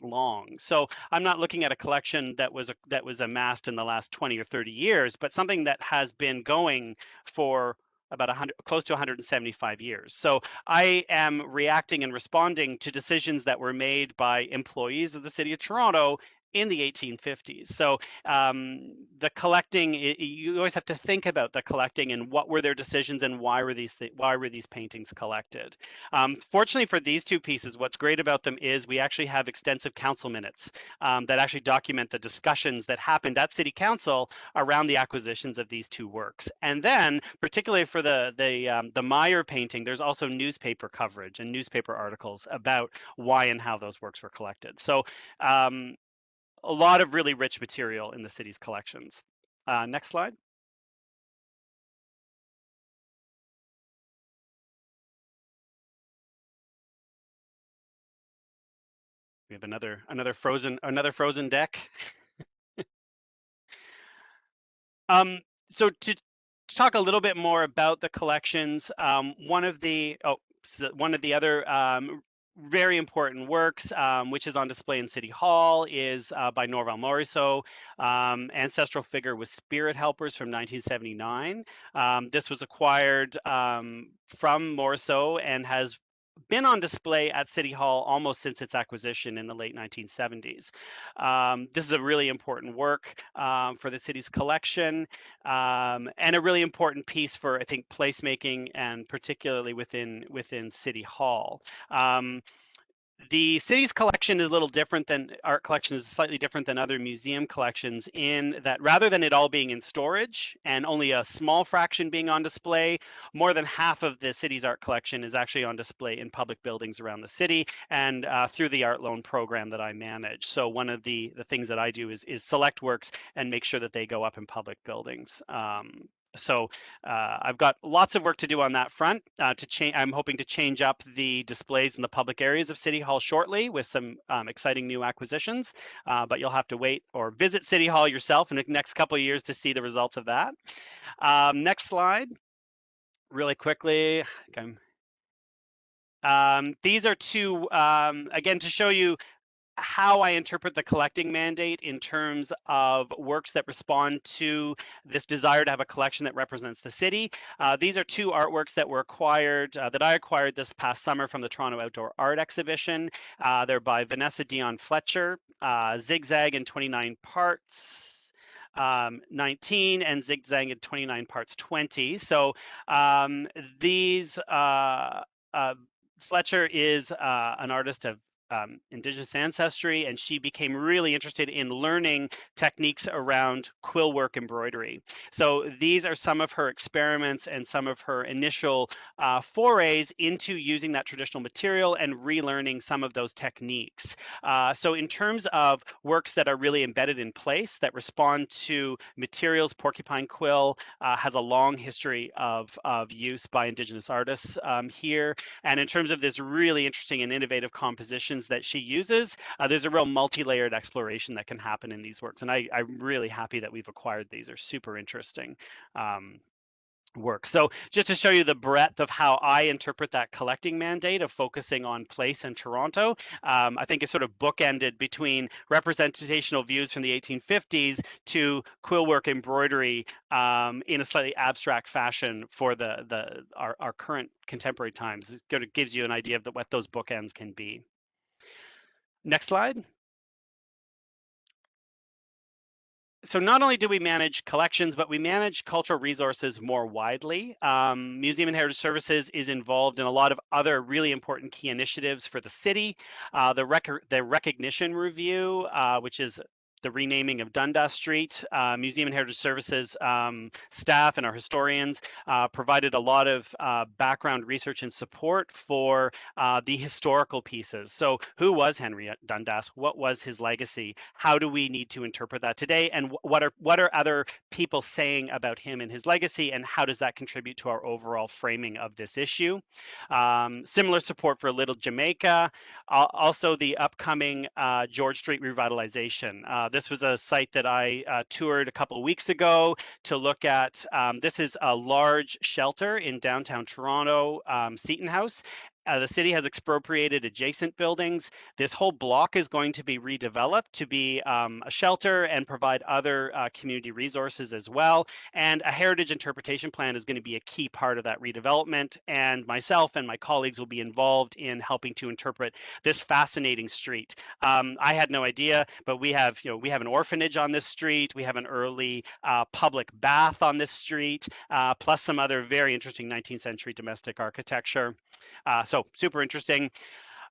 long. So I'm not looking at a collection that was amassed in the last 20 or 30 years, but something that has been going for about close to 175 years. So I am reacting and responding to decisions that were made by employees of the City of Toronto in the 1850s. So the collecting, you always have to think about the collecting and what were their decisions and why were these paintings collected. Fortunately for these two pieces, what's great about them is we actually have extensive council minutes that actually document the discussions that happened at City Council around the acquisitions of these two works. And then, particularly for the Meyer painting, there's also newspaper coverage and newspaper articles about why and how those works were collected. So a lot of really rich material in the city's collections. Next slide. We have another frozen deck. So to talk a little bit more about the collections, one of the other very important works, which is on display in City Hall, is by Norval Morisot, Ancestral Figure with Spirit Helpers from 1979. This was acquired from Morisot and has been on display at City Hall almost since its acquisition in the late 1970s. This is a really important work for the city's collection, and a really important piece for, I think, placemaking, and particularly within City Hall. The city's collection is a little different than art collection is slightly different than other museum collections in that rather than it all being in storage and only a small fraction being on display, more than half of the city's art collection is actually on display in public buildings around the city and through the art loan program that I manage. So one of the things that I do is select works and make sure that they go up in public buildings. So I've got lots of work to do on that front. I'm hoping to change up the displays in the public areas of City Hall shortly with some exciting new acquisitions, but you'll have to wait or visit City Hall yourself in the next couple of years to see the results of that. Next slide, really quickly. These are two, again, to show you how I interpret the collecting mandate in terms of works that respond to this desire to have a collection that represents the city. These are two artworks that were acquired, that I acquired this past summer from the Toronto Outdoor Art Exhibition. They're by Vanessa Dion Fletcher, Zigzag in 29 parts. 19 and Zigzag in 29 parts 20. So these Fletcher is an artist of Indigenous ancestry, and she became really interested in learning techniques around quill work embroidery. So these are some of her experiments and some of her initial forays into using that traditional material and relearning some of those techniques. So in terms of works that are really embedded in place that respond to materials, porcupine quill has a long history of use by Indigenous artists here. And in terms of this really interesting and innovative compositions that she uses, there's a real multi-layered exploration that can happen in these works. And I'm really happy that we've acquired these. They're super interesting work. So just to show you the breadth of how I interpret that collecting mandate of focusing on place and Toronto, I think it's sort of bookended between representational views from the 1850s to quill work embroidery in a slightly abstract fashion for our current contemporary times. It gives you an idea of what those bookends can be. Next slide. So not only do we manage collections, but we manage cultural resources more widely. Museum and Heritage Services is involved in a lot of other really important key initiatives for the city. The Recognition Review, which is the renaming of Dundas Street. Museum and Heritage Services staff and our historians provided a lot of background research and support for the historical pieces. So who was Henry Dundas? What was his legacy? How do we need to interpret that today? And what are other people saying about him and his legacy? And how does that contribute to our overall framing of this issue? Similar support for Little Jamaica. Also the upcoming George Street revitalization. This was a site that I toured a couple of weeks ago to look at. This is a large shelter in downtown Toronto, Seton House, The city has expropriated adjacent buildings. This whole block is going to be redeveloped to be a shelter and provide other community resources as well. And a heritage interpretation plan is going to be a key part of that redevelopment. And myself and my colleagues will be involved in helping to interpret this fascinating street. I had no idea, but we have an orphanage on this street. We have an early public bath on this street, plus some other very interesting 19th century domestic architecture. So super interesting.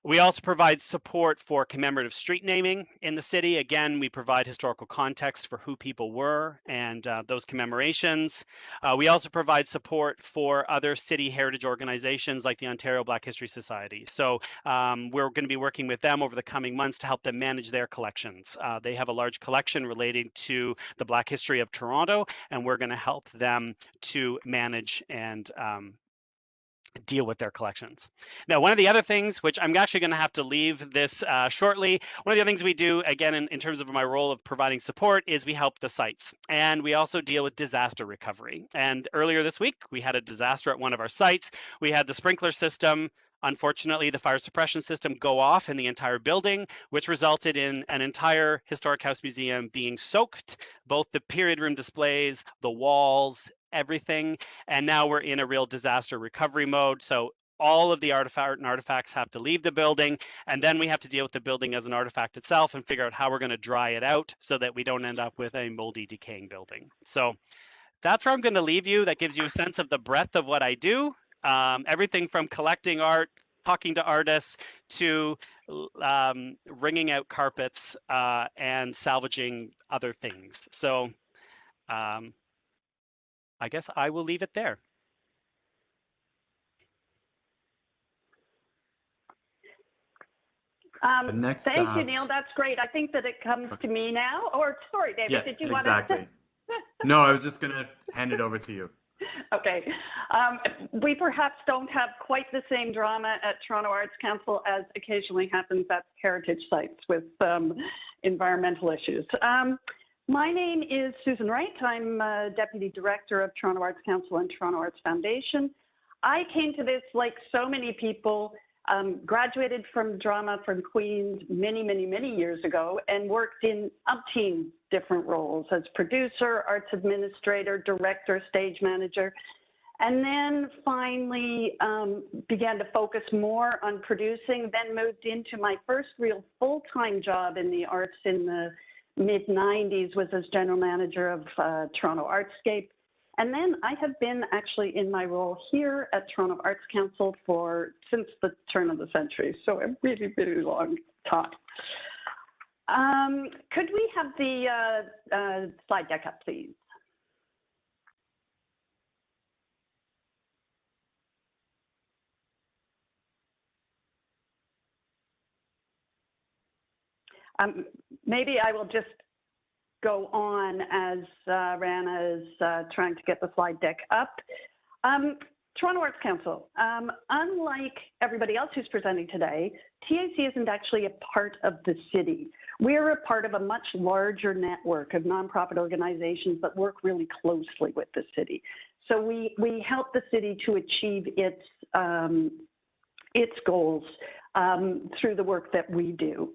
We also provide support for commemorative street naming in the city. Again, we provide historical context for who people were and those commemorations. We also provide support for other city heritage organizations like the Ontario Black History Society. So we're going to be working with them over the coming months to help them manage their collections. They have a large collection relating to the Black history of Toronto, and we're going to help them to manage and deal with their collections. Now, one of the other things, which I'm actually going to have to leave this shortly, one of the other things we do, again, in terms of my role of providing support, is we help the sites. And we also deal with disaster recovery. And earlier this week, we had a disaster at one of our sites. We had the sprinkler system, unfortunately, the fire suppression system, go off in the entire building, which resulted in an entire Historic House Museum being soaked, both the period room displays, the walls, everything. And now we're in a real disaster recovery mode. So all of the artifacts have to leave the building, and then we have to deal with the building as an artifact itself and figure out how we're going to dry it out so that we don't end up with a moldy, decaying building. So that's where I'm going to leave you. That gives you a sense of the breadth of what I do. Everything from collecting art, talking to artists, to wringing out carpets and salvaging other things. So I guess I will leave it there. Thank you, Neil. That's great. I think that it comes to me now. Or sorry, David, Yeah, did you exactly. want to? No, I was just going to hand it over to you. Okay. We perhaps don't have quite the same drama at Toronto Arts Council as occasionally happens at heritage sites with environmental issues. My name is Susan Wright. I'm Deputy Director of Toronto Arts Council and Toronto Arts Foundation. I came to this, like so many people, graduated from drama from Queen's many, many, many years ago and worked in umpteen different roles as producer, arts administrator, director, stage manager, and then finally began to focus more on producing, then moved into my first real full-time job in the arts in the mid-90s was as general manager of Toronto Artscape. And then I have been actually in my role here at Toronto Arts Council since the turn of the century, so a really, really long time. Could we have the slide deck up, please? Maybe I will just go on as Rana is trying to get the slide deck up. Toronto Arts Council, unlike everybody else who's presenting today, TAC isn't actually a part of the city. We're a part of a much larger network of nonprofit organizations that work really closely with the city. So we help the city to achieve its goals through the work that we do.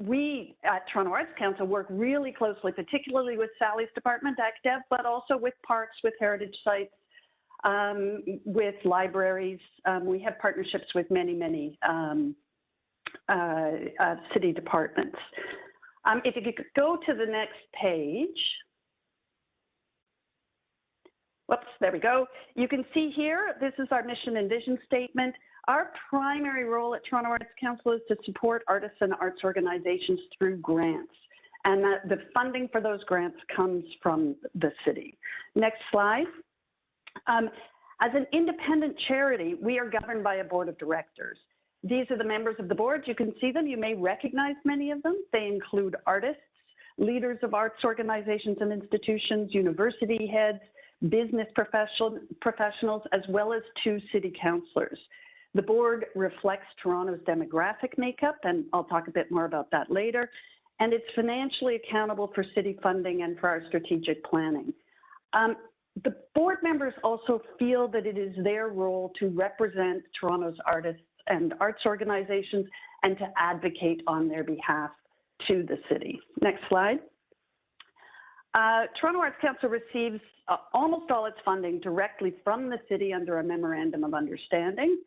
We at Toronto Arts Council work really closely, particularly with Sally's department, ACDEV, but also with parks, with heritage sites, with libraries. We have partnerships with many, many city departments. If you could go to the next page. Whoops, there we go. You can see here, this is our mission and vision statement. Our primary role at Toronto Arts Council is to support artists and arts organizations through grants. And the funding for those grants comes from the city. Next slide. As an independent charity, we are governed by a board of directors. These are the members of the board. You can see them. You may recognize many of them. They include artists, leaders of arts organizations and institutions, university heads, business professionals, as well as 2 city councillors. The board reflects Toronto's demographic makeup, and I'll talk a bit more about that later, and it's financially accountable for city funding and for our strategic planning. the board members also feel that it is their role to represent Toronto's artists and arts organizations and to advocate on their behalf to the city. Next slide. Toronto Arts Council receives almost all its funding directly from the city under a memorandum of understanding.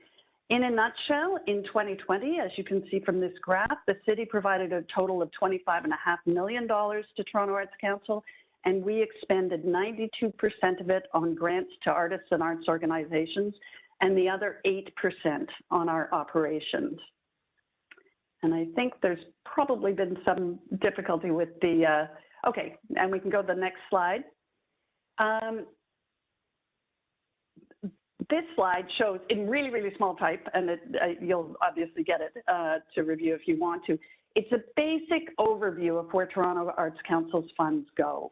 In a nutshell, in 2020, as you can see from this graph, the city provided a total of $25.5 million to Toronto Arts Council, and we expended 92% of it on grants to artists and arts organizations, and the other 8% on our operations. And I think there's probably been some difficulty with the, okay, and we can go to the next slide. This slide shows in really, really small type, and you'll obviously get it to review if you want to. It's a basic overview of where Toronto Arts Council's funds go.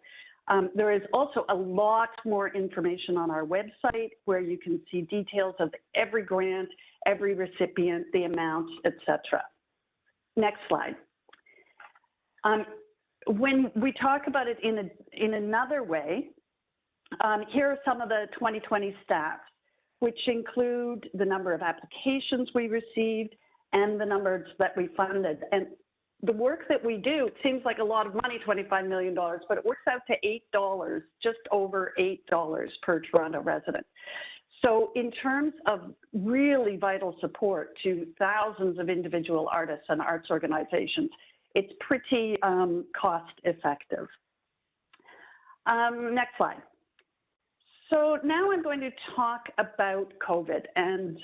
There is also a lot more information on our website where you can see details of every grant, every recipient, the amounts, etc. Next slide. When we talk about it in another way, here are some of the 2020 stats, which include the number of applications we received and the numbers that we funded. And the work that we do, it seems like a lot of money, $25 million, but it works out to $8, just over $8 per Toronto resident. So in terms of really vital support to thousands of individual artists and arts organizations, it's pretty cost effective. Next slide. So now I'm going to talk about COVID and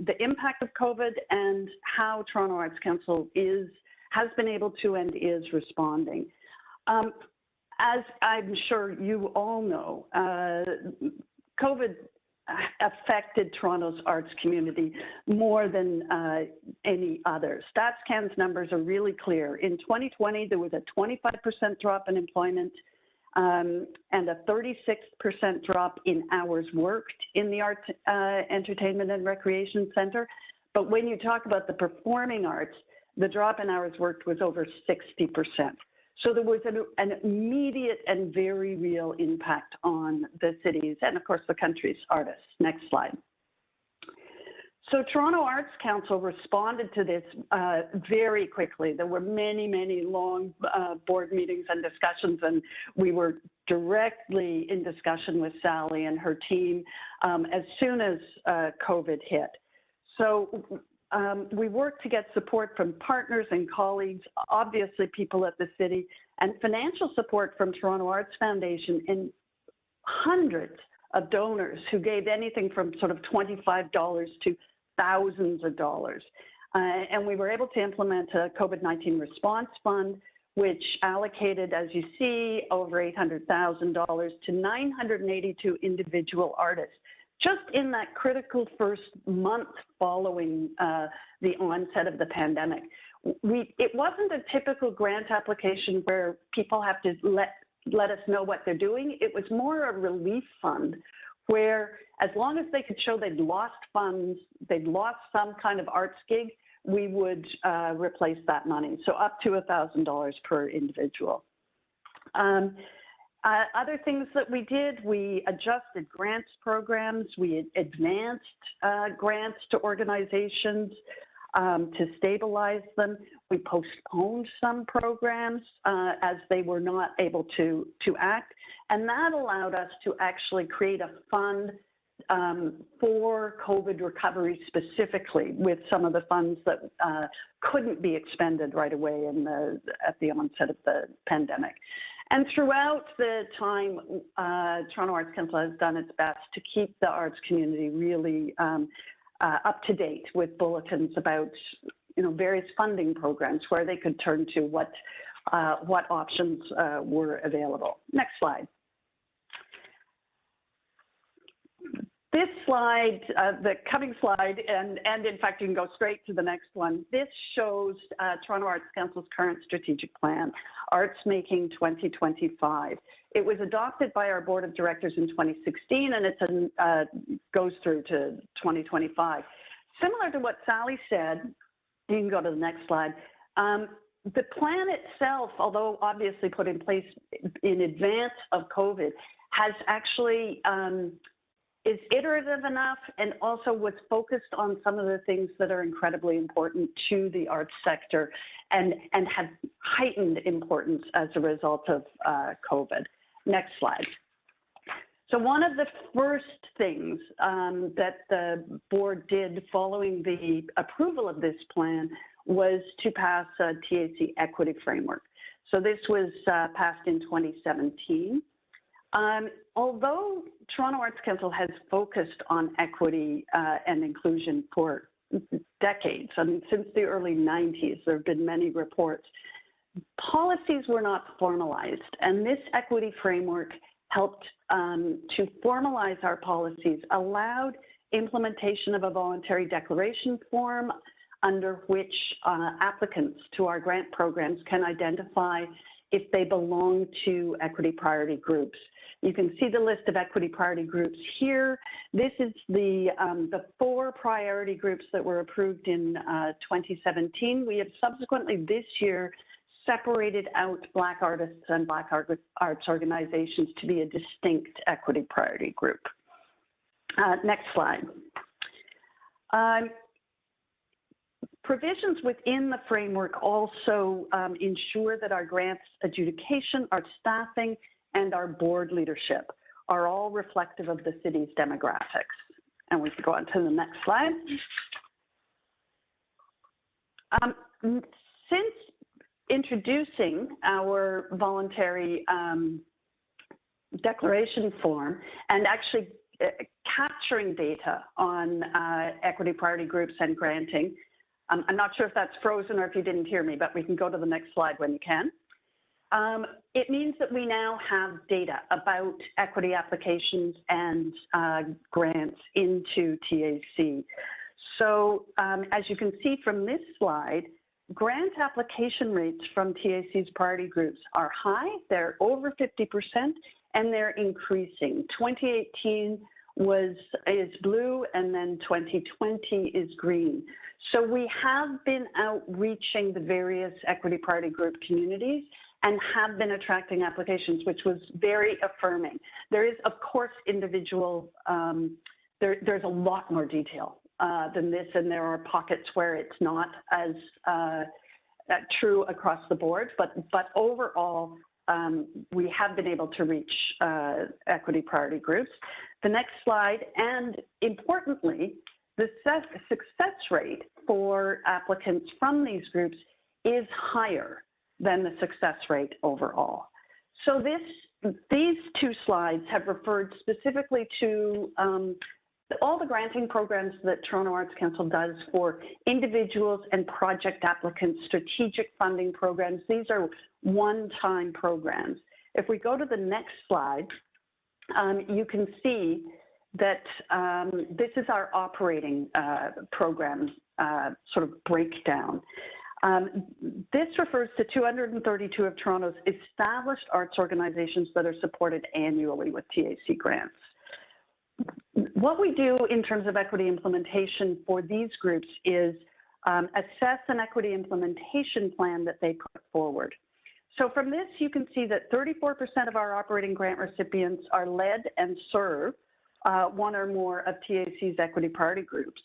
the impact of COVID and how Toronto Arts Council has been able to and is responding. As I'm sure you all know, COVID affected Toronto's arts community more than any other. StatsCan's numbers are really clear. In 2020, there was a 25% drop in employment and a 36% drop in hours worked in the arts, entertainment and recreation center. But when you talk about the performing arts, the drop in hours worked was over 60%. So there was an immediate and very real impact on the cities and, of course, the country's artists. Next slide. So Toronto Arts Council responded to this very quickly. There were many, many long board meetings and discussions, and we were directly in discussion with Sally and her team as soon as COVID hit. So we worked to get support from partners and colleagues, obviously people at the city, and financial support from Toronto Arts Foundation and hundreds of donors who gave anything from sort of $25 to thousands of dollars. And we were able to implement a COVID-19 response fund, which allocated, as you see, over $800,000 to 982 individual artists, just in that critical first month following the onset of the pandemic. It wasn't a typical grant application where people have to let us know what they're doing. It was more a relief fund where as long as they could show they'd lost funds, they'd lost some kind of arts gig, we would replace that money. So up to $1,000 per individual. Other things that we did, we adjusted grants programs, we advanced grants to organizations to stabilize them. We postponed some programs as they were not able to act. And that allowed us to actually create a fund for COVID recovery specifically with some of the funds that couldn't be expended right away at the onset of the pandemic. And throughout the time, Toronto Arts Council has done its best to keep the arts community really up to date with bulletins about, various funding programs where they could turn to what options were available. Next slide. This slide, the coming slide, and in fact, you can go straight to the next one. This shows Toronto Arts Council's current strategic plan, Arts Making 2025. It was adopted by our board of directors in 2016, and it goes through to 2025. Similar to what Sally said, you can go to the next slide. The plan itself, although obviously put in place in advance of COVID, has actually is iterative enough and also was focused on some of the things that are incredibly important to the arts sector and have heightened importance as a result of COVID. Next slide. So one of the first things that the board did following the approval of this plan was to pass a TAC equity framework. So this was passed in 2017. Although Toronto Arts Council has focused on equity and inclusion for decades, I mean, since the early 90s, there have been many reports, policies were not formalized, and this equity framework helped to formalize our policies, allowed implementation of a voluntary declaration form under which applicants to our grant programs can identify if they belong to equity priority groups. You can see the list of equity priority groups here. This is the 4 priority groups that were approved in 2017. We have subsequently this year separated out Black artists and Black arts organizations to be a distinct equity priority group. Next slide. Provisions within the framework also ensure that our grants adjudication, our staffing, and our board leadership are all reflective of the city's demographics. And we can go on to the next slide. Since introducing our voluntary declaration form and actually capturing data on equity priority groups and granting, I'm not sure if that's frozen or if you didn't hear me, but we can go to the next slide when you can. It means that we now have data about equity applications and grants into TAC. So as you can see from this slide, grant application rates from TAC's priority groups are high. They're over 50%, and they're increasing. 2018 is blue, and then 2020 is green. So we have been outreaching the various equity priority group communities and have been attracting applications, which was very affirming. There is, of course, individual, there's a lot more detail than this, and there are pockets where it's not as true across the board, but overall, we have been able to reach equity priority groups. The next slide, and importantly, the success rate for applicants from these groups is higher than the success rate overall. So these 2 slides have referred specifically to all the granting programs that Toronto Arts Council does for individuals and project applicants, strategic funding programs. These are one-time programs. If we go to the next slide, you can see that this is our operating program sort of breakdown. This refers to 232 of Toronto's established arts organizations that are supported annually with TAC grants. What we do in terms of equity implementation for these groups is assess an equity implementation plan that they put forward. So from this, you can see that 34% of our operating grant recipients are led and serve one or more of TAC's equity priority groups.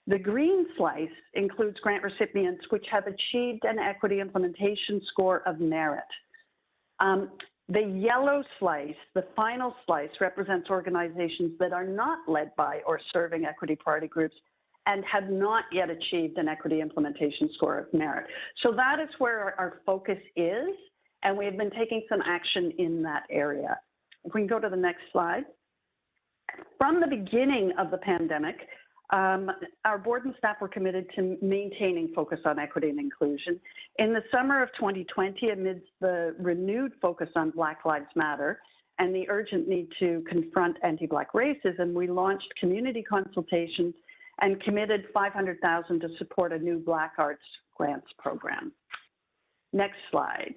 The green slice includes grant recipients which have achieved an equity implementation score of merit. The yellow slice, the final slice, represents organizations that are not led by or serving equity priority groups and have not yet achieved an equity implementation score of merit. So that is where our focus is, and we have been taking some action in that area. If we can go to the next slide. From the beginning of the pandemic, our board and staff were committed to maintaining focus on equity and inclusion. In the summer of 2020, amidst the renewed focus on Black Lives Matter and the urgent need to confront anti-Black racism, we launched community consultations and committed $500,000 to support a new Black Arts grants program. Next slide.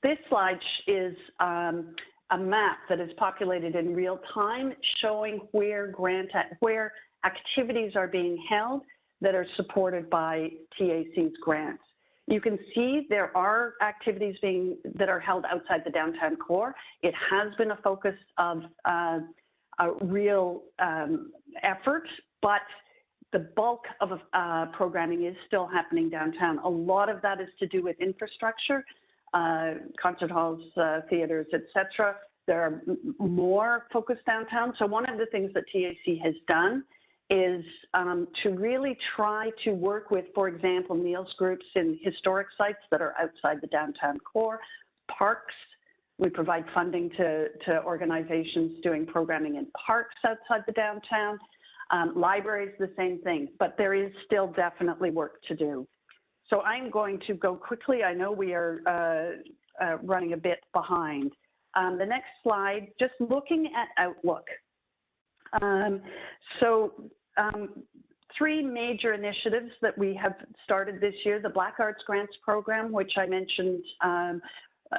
This slide is a map that is populated in real time, showing where activities are being held that are supported by TAC's grants. You can see there are activities that are held outside the downtown core. It has been a focus of a real effort, but the bulk of programming is still happening downtown. A lot of that is to do with infrastructure, concert halls, theaters, etc. There are more focused downtown. So one of the things that TAC has done is to really try to work with, for example, meals groups in historic sites that are outside the downtown core, parks. We provide funding to organizations doing programming in parks outside the downtown. Libraries, the same thing, but there is still definitely work to do. So I'm going to go quickly. I know we are running a bit behind. The next slide, just looking at Outlook. Three major initiatives that we have started this year: the Black Arts Grants Program, which I mentioned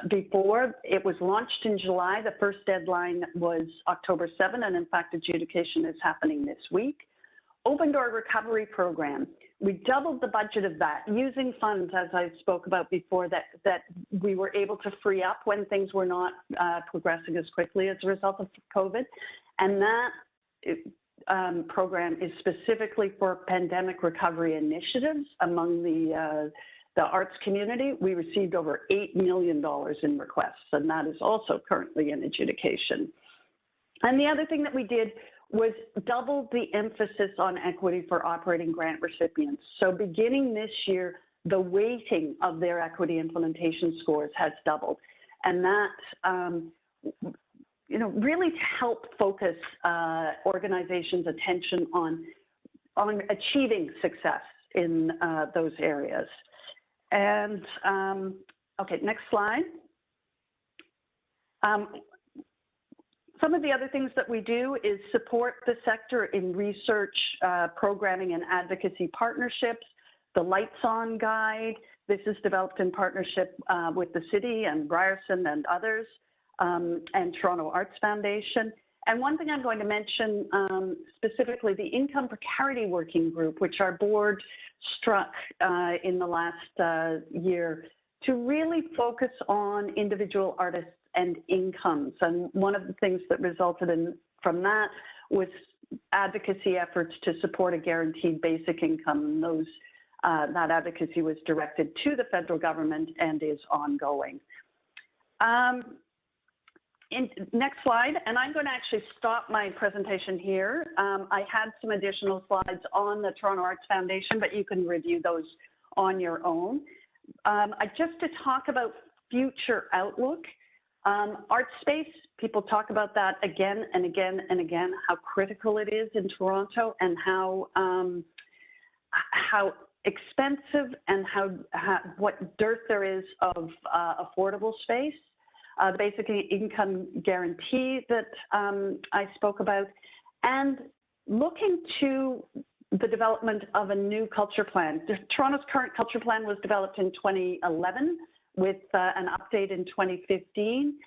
before. It was launched in July. The first deadline was October 7, and in fact, adjudication is happening this week. Open Door Recovery Program. We doubled the budget of that using funds, as I spoke about before, that we were able to free up when things were not progressing as quickly as a result of COVID. And that program is specifically for pandemic recovery initiatives among the arts community. We received over $8 million in requests, and that is also currently in adjudication. And the other thing that we did was double the emphasis on equity for operating grant recipients. So beginning this year, the weighting of their equity implementation scores has doubled. And that, really to help focus organizations' attention on achieving success in those areas. And, okay, next slide. Some of the other things that we do is support the sector in research, programming, and advocacy partnerships. The Lights On Guide, this is developed in partnership with the city and Ryerson and others, and Toronto Arts Foundation. And one thing I'm going to mention specifically, the Income Precarity Working Group, which our board struck in the last year to really focus on individual artists and incomes. And one of the things that resulted from that was advocacy efforts to support a guaranteed basic income. Those that advocacy was directed to the federal government and is ongoing. Next slide, and I'm going to actually stop my presentation here. I had some additional slides on the Toronto Arts Foundation, but you can review those on your own. Just to talk about future outlook, art space, people talk about that again and again and again, how critical it is in Toronto and how expensive and what dearth there is of affordable space. The basic income guarantee that I spoke about, and looking to the development of a new culture plan. Toronto's current culture plan was developed in 2011 with an update in 2015.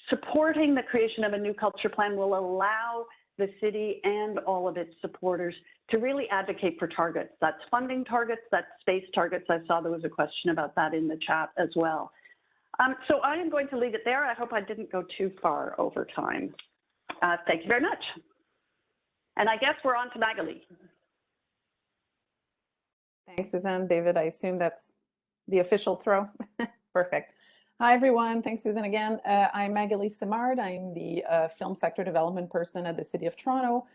Supporting the creation of a new culture plan will allow the city and all of its supporters to really advocate for targets. That's funding targets, that's space targets. I saw there was a question about that in the chat as well. So I am going to leave it there. I hope I didn't go too far over time. Thank you very much. And I guess we're on to Magali. Thanks, Suzanne. David, I assume that's the official throw. Perfect. Hi, everyone. Thanks, Susan, again. I'm Magali Simard. I'm the film sector development person at the City of Toronto.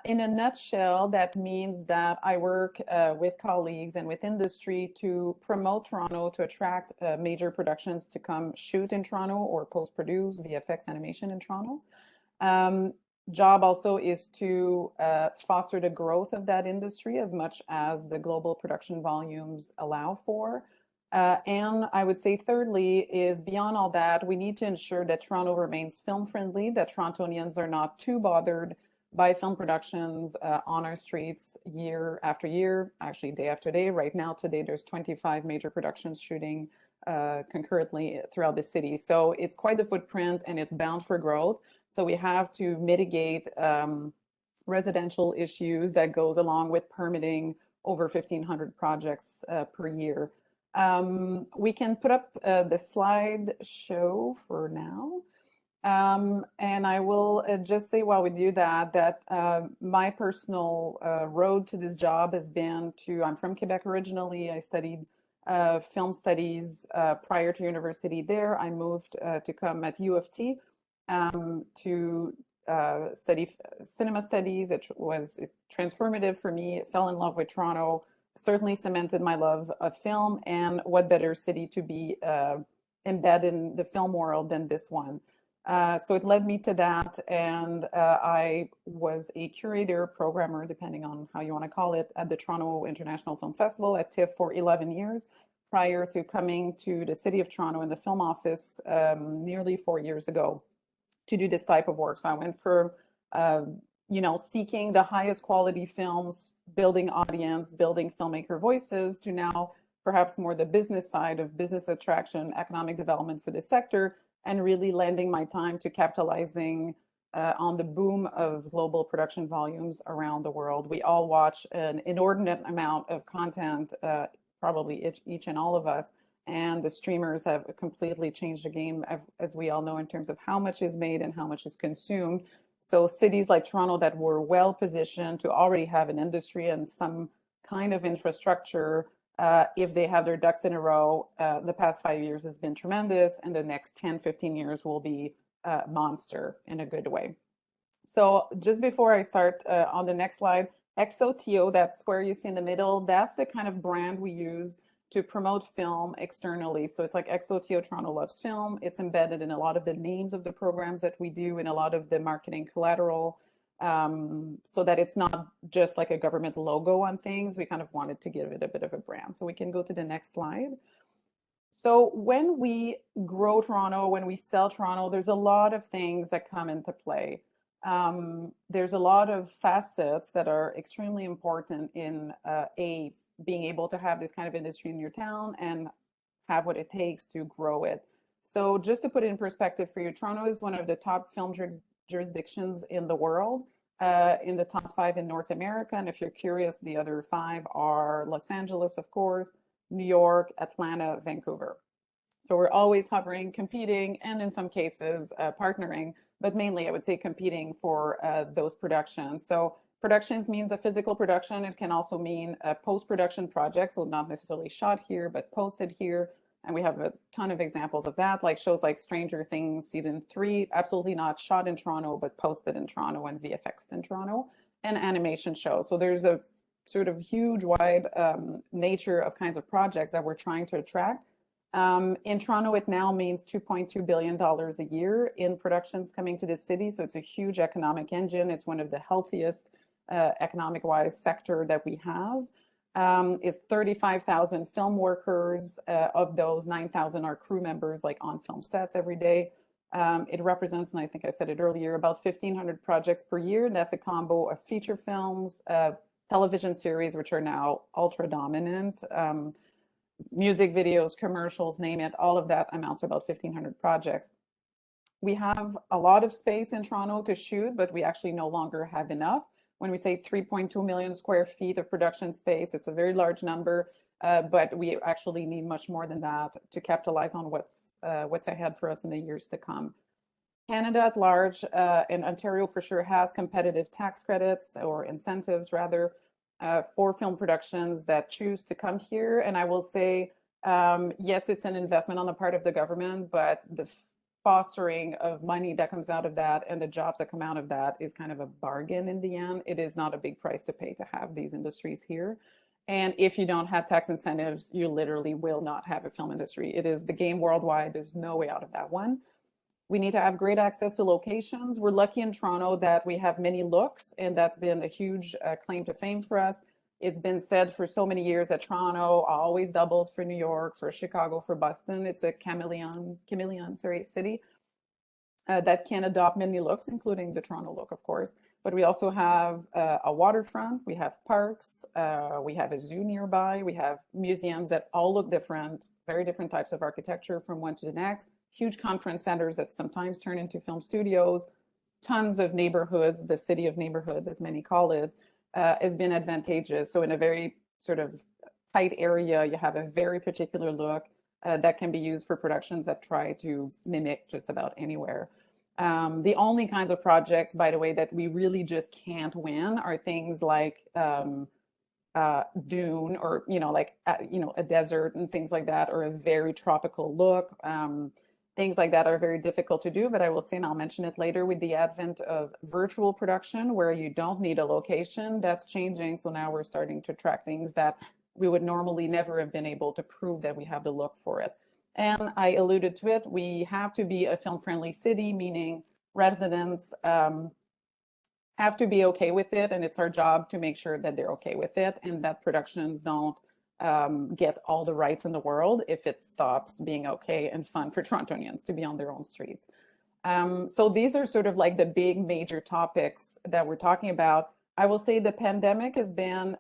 In a nutshell, that means that I work with colleagues and with industry to promote Toronto, to attract major productions to come shoot in Toronto or post-produce VFX animation in Toronto. Job also is to foster the growth of that industry as much as the global production volumes allow for. And I would say thirdly is beyond all that, we need to ensure that Toronto remains film friendly, that Torontonians are not too bothered by film productions on our streets year after year, actually day after day. Right now, today, there's 25 major productions shooting concurrently throughout the city. So it's quite the footprint and it's bound for growth. So we have to mitigate residential issues that goes along with permitting over 1,500 projects per year. We can put up the slide show for now. And I will just say while we do that, my personal road to this job has been I'm from Quebec originally. I studied film studies prior to university there. I moved to come at U of T to study cinema studies. It was transformative for me. I fell in love with Toronto, certainly cemented my love of film, and what better city to be embedded in the film world than this one. So it led me to that, and I was a curator, programmer, depending on how you want to call it, at the Toronto International Film Festival at TIFF for 11 years, prior to coming to the City of Toronto in the film office nearly 4 years ago to do this type of work. So I went from, seeking the highest quality films, building audience, building filmmaker voices, to now perhaps more the business side of business attraction, economic development for the sector, and really lending my time to capitalizing on the boom of global production volumes around the world. We all watch an inordinate amount of content, probably each and all of us, and the streamers have completely changed the game, as we all know, in terms of how much is made and how much is consumed. So cities like Toronto that were well positioned to already have an industry and some kind of infrastructure, if they have their ducks in a row, the past 5 years has been tremendous, and the next 10, 15 years will be monster in a good way. So just before I start on the next slide, XOTO, that square you see in the middle, that's the kind of brand we use to promote film externally. So it's like XOTO Toronto Loves Film. It's embedded in a lot of the names of the programs that we do, in a lot of the marketing collateral, so that it's not just like a government logo on things. We kind of wanted to give it a bit of a brand. So we can go to the next slide. So when we grow Toronto, when we sell Toronto, there's a lot of things that come into play. There's a lot of facets that are extremely important in being able to have this kind of industry in your town and have what it takes to grow it. So just to put it in perspective for you, Toronto is one of the top film jurisdictions in the world, in the top 5 in North America. And if you're curious, the other 5 are Los Angeles, of course, New York, Atlanta, Vancouver. So we're always hovering, competing, and in some cases partnering, but mainly I would say competing for those productions. So productions means a physical production. It can also mean a post-production project, so not necessarily shot here, but posted here. And we have a ton of examples of that, like shows like Stranger Things season 3, absolutely not shot in Toronto, but posted in Toronto and VFXed in Toronto, and animation shows. So there's a sort of huge, wide nature of kinds of projects that we're trying to attract. In Toronto, it now means $2.2 billion a year in productions coming to the city. So it's a huge economic engine. It's one of the healthiest economic-wise sector that we have. It's 35,000 film workers. Of those, 9,000 are crew members, like on film sets every day. It represents, and I think I said it earlier, about 1,500 projects per year. That's a combo of feature films, television series, which are now ultra dominant, music videos, commercials, name it, all of that amounts to about 1,500 projects. We have a lot of space in Toronto to shoot, but we actually no longer have enough. When we say 3.2 million square feet of production space, it's a very large number, but we actually need much more than that to capitalize on what's ahead for us in the years to come. Canada at large, and Ontario for sure, has competitive tax credits or incentives rather, for film productions that choose to come here. And I will say, yes, it's an investment on the part of the government, but the fostering of money that comes out of that and the jobs that come out of that is kind of a bargain in the end. It is not a big price to pay to have these industries here. And if you don't have tax incentives, you literally will not have a film industry. It is the game worldwide. There's no way out of that one. We need to have great access to locations. We're lucky in Toronto that we have many looks, and that's been a huge claim to fame for us. It's been said for so many years that Toronto always doubles for New York, for Chicago, for Boston. It's a chameleon city that can adopt many looks, including the Toronto look, of course. But we also have a waterfront, we have parks, we have a zoo nearby, we have museums that all look different, very different types of architecture from one to the next, huge conference centers that sometimes turn into film studios, tons of neighborhoods, the city of neighborhoods, as many call it, has been advantageous. So in a very sort of tight area. You have a very particular look that can be used for productions that try to mimic just about anywhere. The only kinds of projects, by the way, that we really just can't win are things like dune, or like a desert and things like that, or a very tropical look. Things like that are very difficult to do, but I will say, and I'll mention it later, with the advent of virtual production where you don't need a location, that's changing. So now we're starting to track things that we would normally never have been able to prove that we have the look for it. And I alluded to it, we have to be a film-friendly city, meaning residents have to be okay with it, and it's our job to make sure that they're okay with it and that productions don't get all the rights in the world if it stops being okay and fun for Torontonians to be on their own streets. So these are sort of like the big major topics that we're talking about. I will say the pandemic has been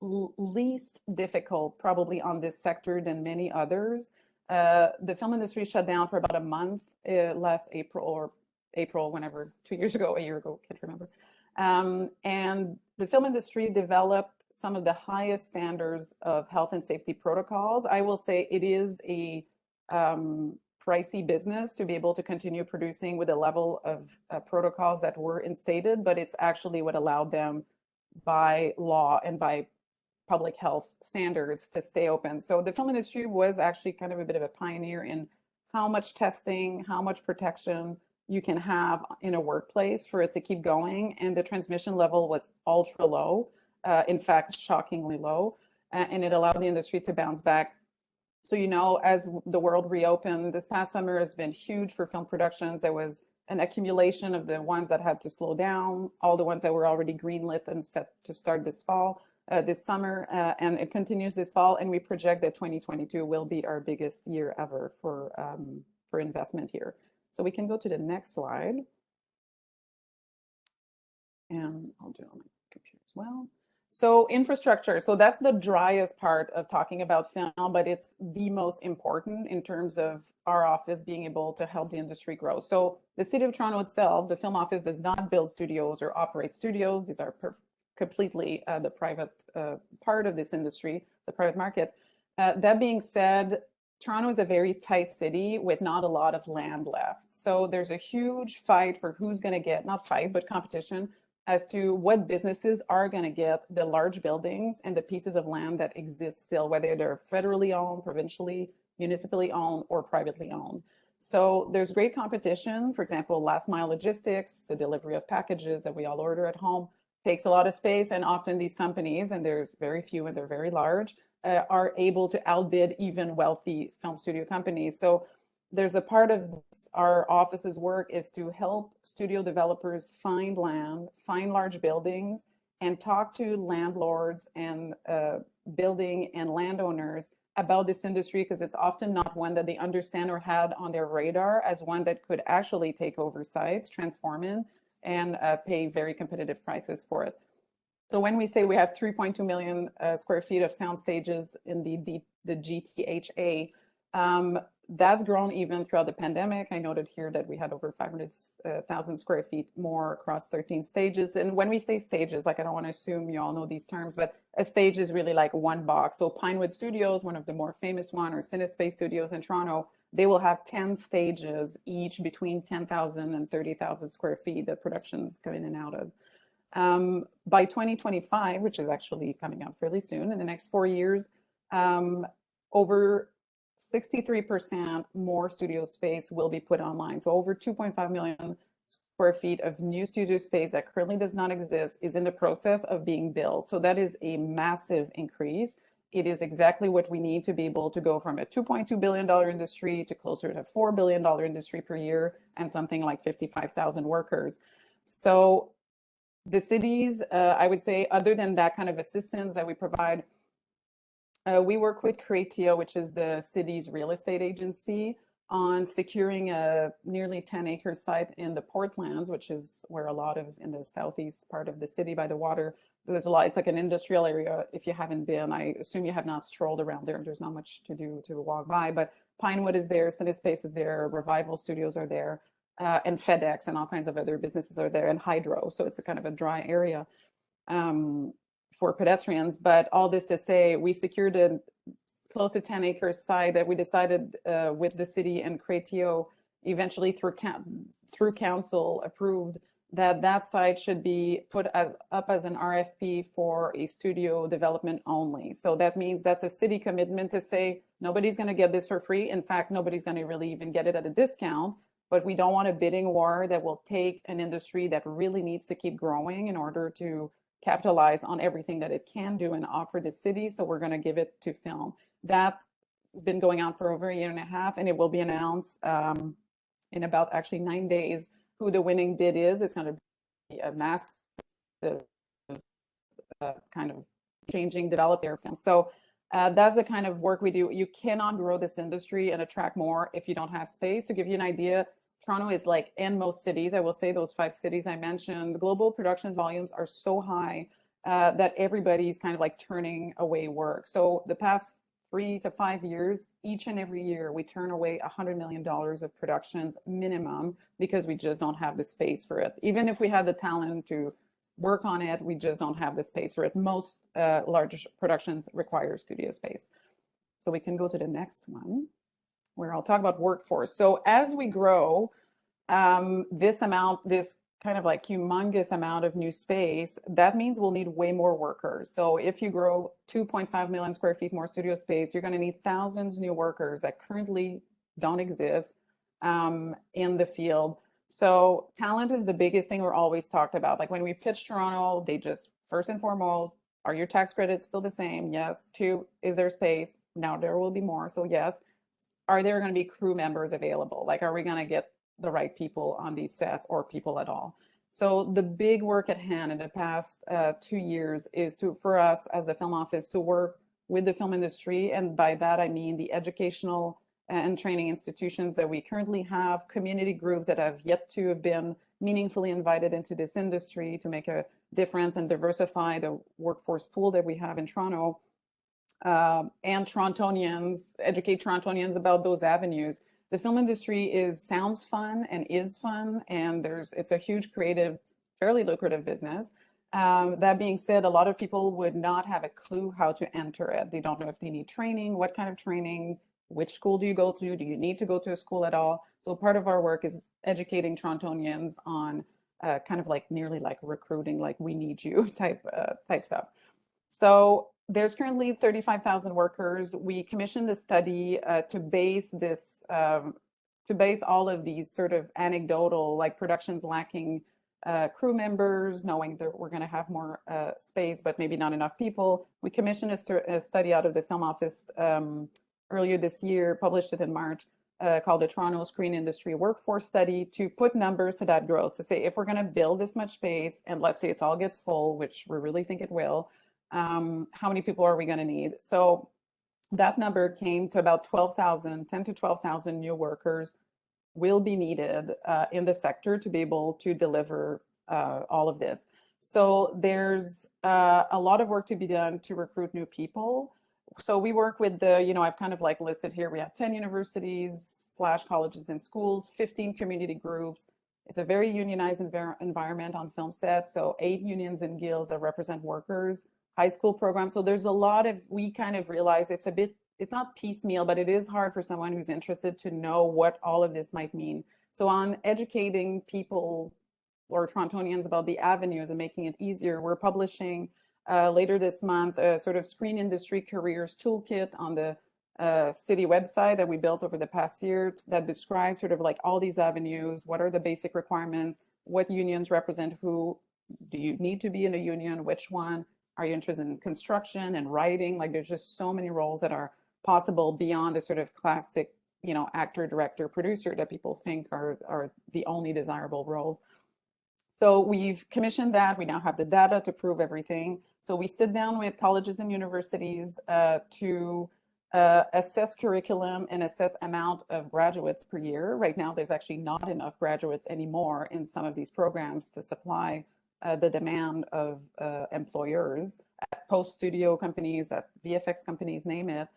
least difficult probably on this sector than many others. The film industry shut down for about a month last April, whenever, 2 years ago, a year ago, can't remember. And the film industry developed some of the highest standards of health and safety protocols. I will say it is a pricey business to be able to continue producing with a level of protocols that were instated, but it's actually what allowed them by law and by public health standards to stay open. So the film industry was actually kind of a bit of a pioneer in how much testing, how much protection you can have in a workplace for it to keep going. And the transmission level was ultra low, in fact, shockingly low. And it allowed the industry to bounce back. So, as the world reopened, this past summer has been huge for film productions. There was an accumulation of the ones that had to slow down, all the ones that were already greenlit and set to start this summer, and it continues this fall. And we project that 2022 will be our biggest year ever for investment here. So we can go to the next slide. And I'll do it on my computer as well. So infrastructure, so that's the driest part of talking about film, but it's the most important in terms of our office being able to help the industry grow. So the City of Toronto itself, the film office does not build studios or operate studios. These are completely the private part of this industry, the private market. That being said, Toronto is a very tight city with not a lot of land left. So there's a huge fight for who's going to get, not fight, but competition as to what businesses are going to get the large buildings and the pieces of land that exist still, whether they're federally owned, provincially, municipally owned, or privately owned. So there's great competition. For example, last mile logistics, the delivery of packages that we all order at home, takes a lot of space. And often these companies, and there's very few and they're very large, are able to outbid even wealthy film studio companies. So there's a part of our office's work is to help studio developers find land, find large buildings, and talk to landlords and building and landowners about this industry, because it's often not one that they understand or had on their radar as one that could actually take over sites, transform in, and pay very competitive prices for it. So when we say we have 3.2 million square feet of sound stages in the GTHA, that's grown even throughout the pandemic. I noted here that we had over 500,000 square feet more across 13 stages. And when we say stages, like, I don't want to assume you all know these terms, but a stage is really like one box. So Pinewood Studios, one of the more famous one, or Cinespace Studios in Toronto, they will have 10 stages, each between 10,000 and 30,000 square feet that productions come in and out of. By 2025, which is actually coming up fairly soon, in the next 4 years, over 63% more studio space will be put online. So over 2.5 million square feet of new studio space that currently does not exist is in the process of being built. So that is a massive increase. It is exactly what we need to be able to go from a $2.2 billion industry to closer to $4 billion industry per year and something like 55,000 workers. So the cities, I would say, other than that kind of assistance that we provide, we work with Creatio, which is the city's real estate agency, on securing a nearly 10-acre site in the Portlands, which is where a lot of, in the southeast part of the city by the water, there's a lot, it's like an industrial area. If you haven't been, I assume you have not strolled around there. There's not much to do to walk by, but Pinewood is there, Cinespace is there, Revival Studios are there, and FedEx and all kinds of other businesses are there, and Hydro. So it's a kind of a dry area. for pedestrians. But all this to say, we secured a close to 10 acres site that we decided with the city and Crétio, eventually through council approved that site should be put up as an RFP for a studio development only. So that means that's a city commitment to say nobody's going to get this for free. In fact, nobody's going to really even get it at a discount. But we don't want a bidding war that will take an industry that really needs to keep growing in order to capitalize on everything that it can do and offer the city. So we're going to give it to film. That's been going on for over a year and a half, and it will be announced in about actually 9 days who the winning bid is. It's going to be a massive kind of changing developer film. So that's the kind of work we do. You cannot grow this industry and attract more if you don't have space. To give you an idea, Toronto is like in most cities, I will say those 5 cities I mentioned, the global production volumes are so high that everybody's kind of like turning away work. So the past 3 to 5 years, each and every year, we turn away $100 million of productions minimum because we just don't have the space for it. Even if we have the talent to work on it, we just don't have the space for it. Most large productions require studio space. So we can go to the next one where I'll talk about workforce. So as we grow, this kind of like humongous amount of new space, that means we'll need way more workers. So if you grow 2.5 million square feet more studio space, you're going to need thousands new workers that currently don't exist in the field. So talent is the biggest thing we're always talked about. Like when we pitch Toronto, they just first and foremost, are your tax credits still the same? Yes. 2, is there space? Now there will be more. So yes. Are there going to be crew members available? Like, are we going to get the right people on these sets or people at all? So the big work at hand in the past 2 years is for us as the film office to work with the film industry. And by that, I mean the educational and training institutions that we currently have, community groups that have yet to have been meaningfully invited into this industry to make a difference and diversify the workforce pool that we have in Toronto, and Torontonians, educate Torontonians about those avenues. The film industry sounds fun and is fun, and it's a huge creative, fairly lucrative business. That being said, a lot of people would not have a clue how to enter it. They don't know if they need training, what kind of training, which school do you go to? Do you need to go to a school at all? So part of our work is educating Torontonians on kind of like nearly like recruiting, like we need you type stuff. So there's currently 35,000 workers. We commissioned a study to base all of these sort of anecdotal, like productions lacking crew members, knowing that we're going to have more space, but maybe not enough people. We commissioned a study out of the film office earlier this year, published it in March, called the Toronto Screen Industry Workforce Study, to put numbers to that growth, to say if we're going to build this much space, and let's say it all gets full, which we really think it will, how many people are we going to need? So that number came to about 10 to 12,000 new workers will be needed in the sector to be able to deliver all of this. So there's a lot of work to be done to recruit new people. So we work with I've kind of like listed here, we have 10 universities / colleges and schools, 15 community groups. It's a very unionized environment on film sets. So 8 unions and guilds that represent workers, high school programs. So there's a lot of, we kind of realize it's not piecemeal, but it is hard for someone who's interested to know what all of this might mean. So on educating people or Torontonians about the avenues and making it easier, we're publishing later this month a sort of screen industry careers toolkit on the city website that we built over the past year that describes sort of like all these avenues, what are the basic requirements, what unions represent who, do you need to be in a union, which one, are you interested in construction and writing? Like there's just so many roles that are possible beyond the sort of classic, actor, director, producer that people think are the only desirable roles. So we've commissioned that. We now have the data to prove everything. So we sit down with colleges and universities to assess curriculum and assess amount of graduates per year. Right now, there's actually not enough graduates anymore in some of these programs to supply the demand of employers at post-studio companies, at VFX companies, name it,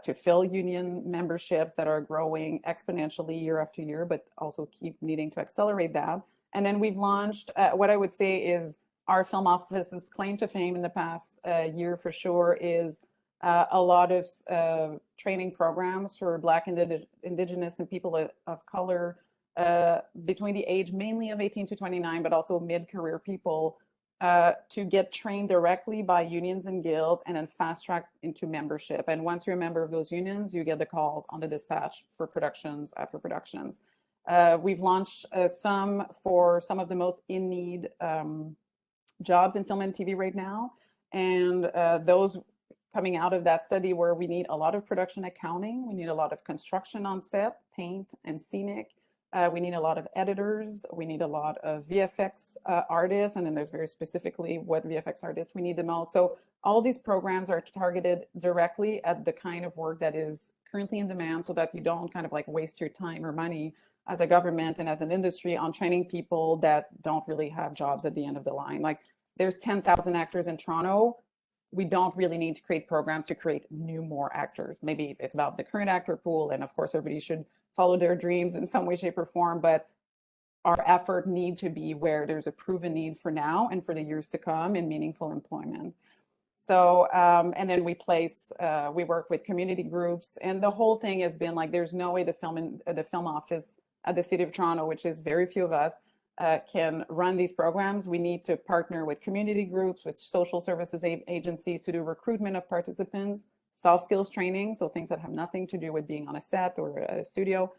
to fill union memberships that are growing exponentially year after year, but also keep needing to accelerate that. And then we've launched what I would say is our film office's claim to fame in the past year for sure is a lot of training programs for Black, Indigenous, and people of color between the age mainly of 18 to 29, but also mid-career people to get trained directly by unions and guilds and then fast track into membership. And once you're a member of those unions, you get the calls on the dispatch for productions after productions. We've launched some for some of the most in need jobs in film and TV right now. And those coming out of that study where we need a lot of production accounting, we need a lot of construction on set, paint and scenic. We need a lot of editors. We need a lot of VFX artists. And then there's very specifically what VFX artists we need the most. So all these programs are targeted directly at the kind of work that is currently in demand so that you don't kind of like waste your time or money as a government and as an industry on training people that don't really have jobs at the end of the line. Like there's 10,000 actors in Toronto. We don't really need to create programs to create more actors. Maybe it's about the current actor pool. And of course, everybody should follow their dreams in some way, shape, or form. But our effort need to be where there's a proven need for now and for the years to come in meaningful employment. So, and then we work with community groups. And the whole thing has been like, there's no way the film office at the City of Toronto, which is very few of us, can run these programs. We need to partner with community groups, with social services agencies to do recruitment of participants, soft skills training, so things that have nothing to do with being on a set or a studio,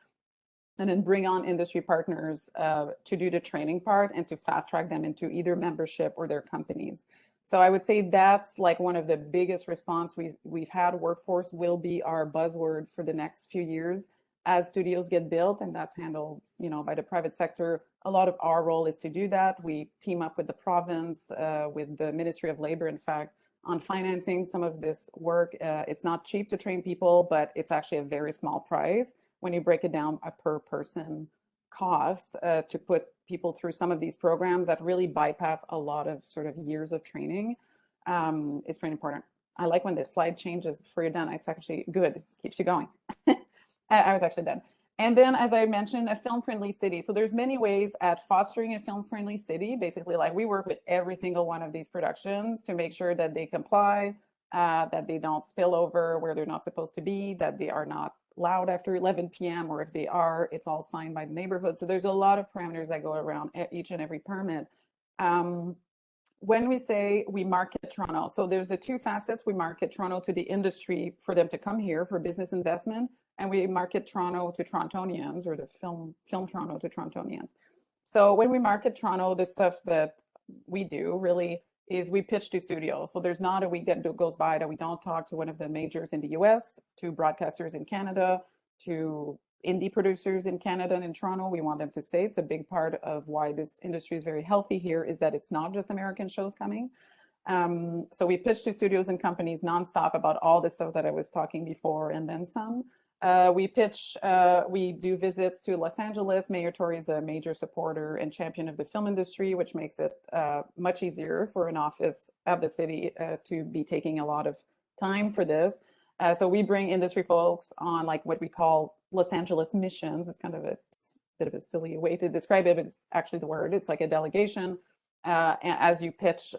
and then bring on industry partners to do the training part and to fast track them into either membership or their companies. So I would say that's like one of the biggest response we've had. Workforce will be our buzzword for the next few years as studios get built, and that's handled, by the private sector. A lot of our role is to do that. We team up with the province, with the Ministry of Labor, in fact, on financing some of this work. It's not cheap to train people, but it's actually a very small price when you break it down a per person cost to put people through some of these programs that really bypass a lot of sort of years of training. It's very important. I like when this slide changes before you're done. It's actually good. It keeps you going. I was actually done. And then, as I mentioned, a film-friendly city. So there's many ways at fostering a film-friendly city. Basically, like we work with every single one of these productions to make sure that they comply, that they don't spill over where they're not supposed to be, that they are not loud after 11 p.m. or if they are, it's all signed by the neighborhood. So there's a lot of parameters that go around each and every permit. When we say we market Toronto, so there's the two facets. We market Toronto to the industry for them to come here for business investment, and we market Toronto to Torontonians, or the film Toronto to Torontonians. So when we market Toronto, the stuff that we do really is we pitch to studios. So there's not a week that goes by that we don't talk to one of the majors in the US, to broadcasters in Canada, to indie producers in Canada and in Toronto. We want them to stay. It's a big part of why this industry is very healthy here, is that it's not just American shows coming. So we pitch to studios and companies nonstop about all the stuff that I was talking before and then some. We do visits to Los Angeles. Mayor Tory is a major supporter and champion of the film industry, which makes it much easier for an office at the city to be taking a lot of time for this. So we bring industry folks on like what we call Los Angeles missions. It's kind of a bit of a silly way to describe it, but it's actually the word. It's like a delegation as you pitch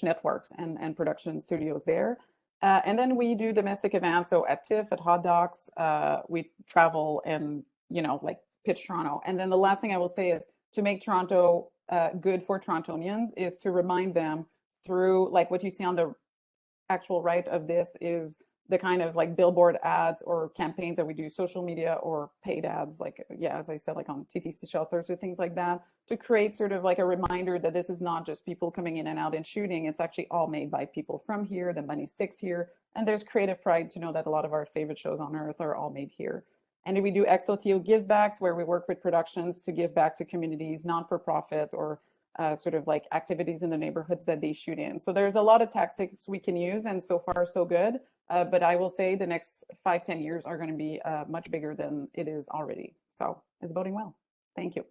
networks and production studios there. And then we do domestic events. So at TIFF, at Hot Docs, we travel and, like pitch Toronto. And then the last thing I will say is to make Toronto good for Torontonians is to remind them through like what you see on the actual right of this is the kind of like billboard ads or campaigns that we do, social media or paid ads, like, as I said, like on TTC shelters or things like that, to create sort of like a reminder that this is not just people coming in and out and shooting. It's actually all made by people from here. The money sticks here. And there's creative pride to know that a lot of our favorite shows on earth are all made here. And we do XOTO givebacks, where we work with productions to give back to communities, non-for-profit or sort of like activities in the neighborhoods that they shoot in. So there's a lot of tactics we can use, and so far so good. But I will say the next 5-10 years are going to be much bigger than it is already. So it's boding well. Thank you.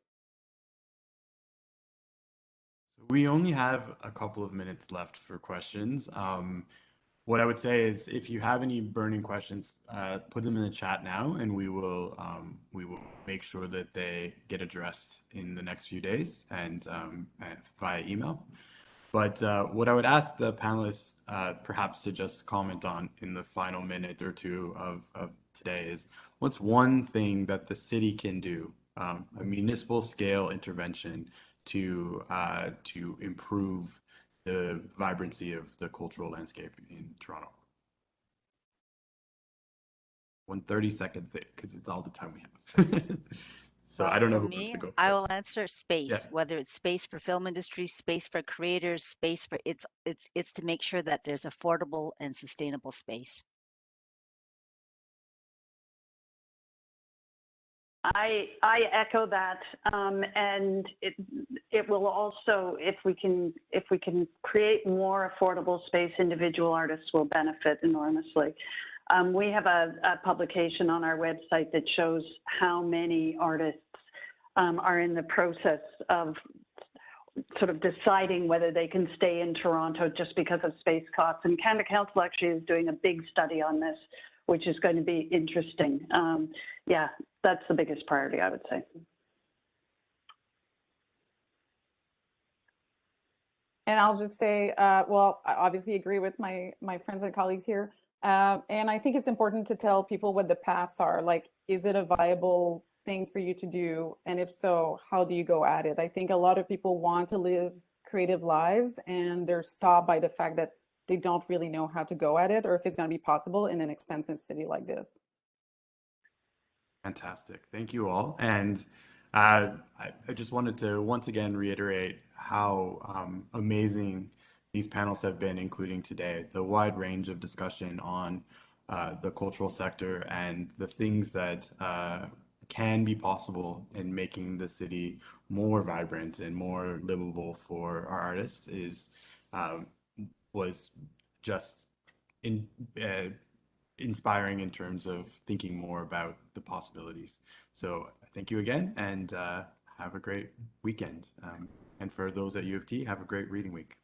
So we only have a couple of minutes left for questions. what I would say is if you have any burning questions, put them in the chat now, and we will make sure that they get addressed in the next few days and via email. But what I would ask the panelists perhaps to just comment on in the final minute or two of today is what's one thing that the city can do, a municipal scale intervention to improve the vibrancy of the cultural landscape in Toronto. 1 30-second thing, because it's all the time we have. So Well, I don't know for who wants me, to go I will first. answer space, Yeah. whether it's space for film industry, space for creators, space for it's to make sure that there's affordable and sustainable space. I echo that, and it will also, if we can create more affordable space, individual artists will benefit enormously. We have a publication on our website that shows how many artists are in the process of sort of deciding whether they can stay in Toronto just because of space costs. And Canada Council actually is doing a big study on this, which is going to be interesting. Yeah, that's the biggest priority, I would say. And I'll just say, well, I obviously agree with my friends and colleagues here. And I think it's important to tell people what the paths are. Like, is it a viable thing for you to do? And if so, how do you go at it? I think a lot of people want to live creative lives and they're stopped by the fact that they don't really know how to go at it or if it's going to be possible in an expensive city like this. Fantastic. Thank you all. And I just wanted to once again reiterate how amazing these panels have been, including today, the wide range of discussion on the cultural sector and the things that can be possible in making the city more vibrant and more livable for our artists was just in inspiring in terms of thinking more about the possibilities. So thank you again, and have a great weekend. And for those at U of T, have a great reading week.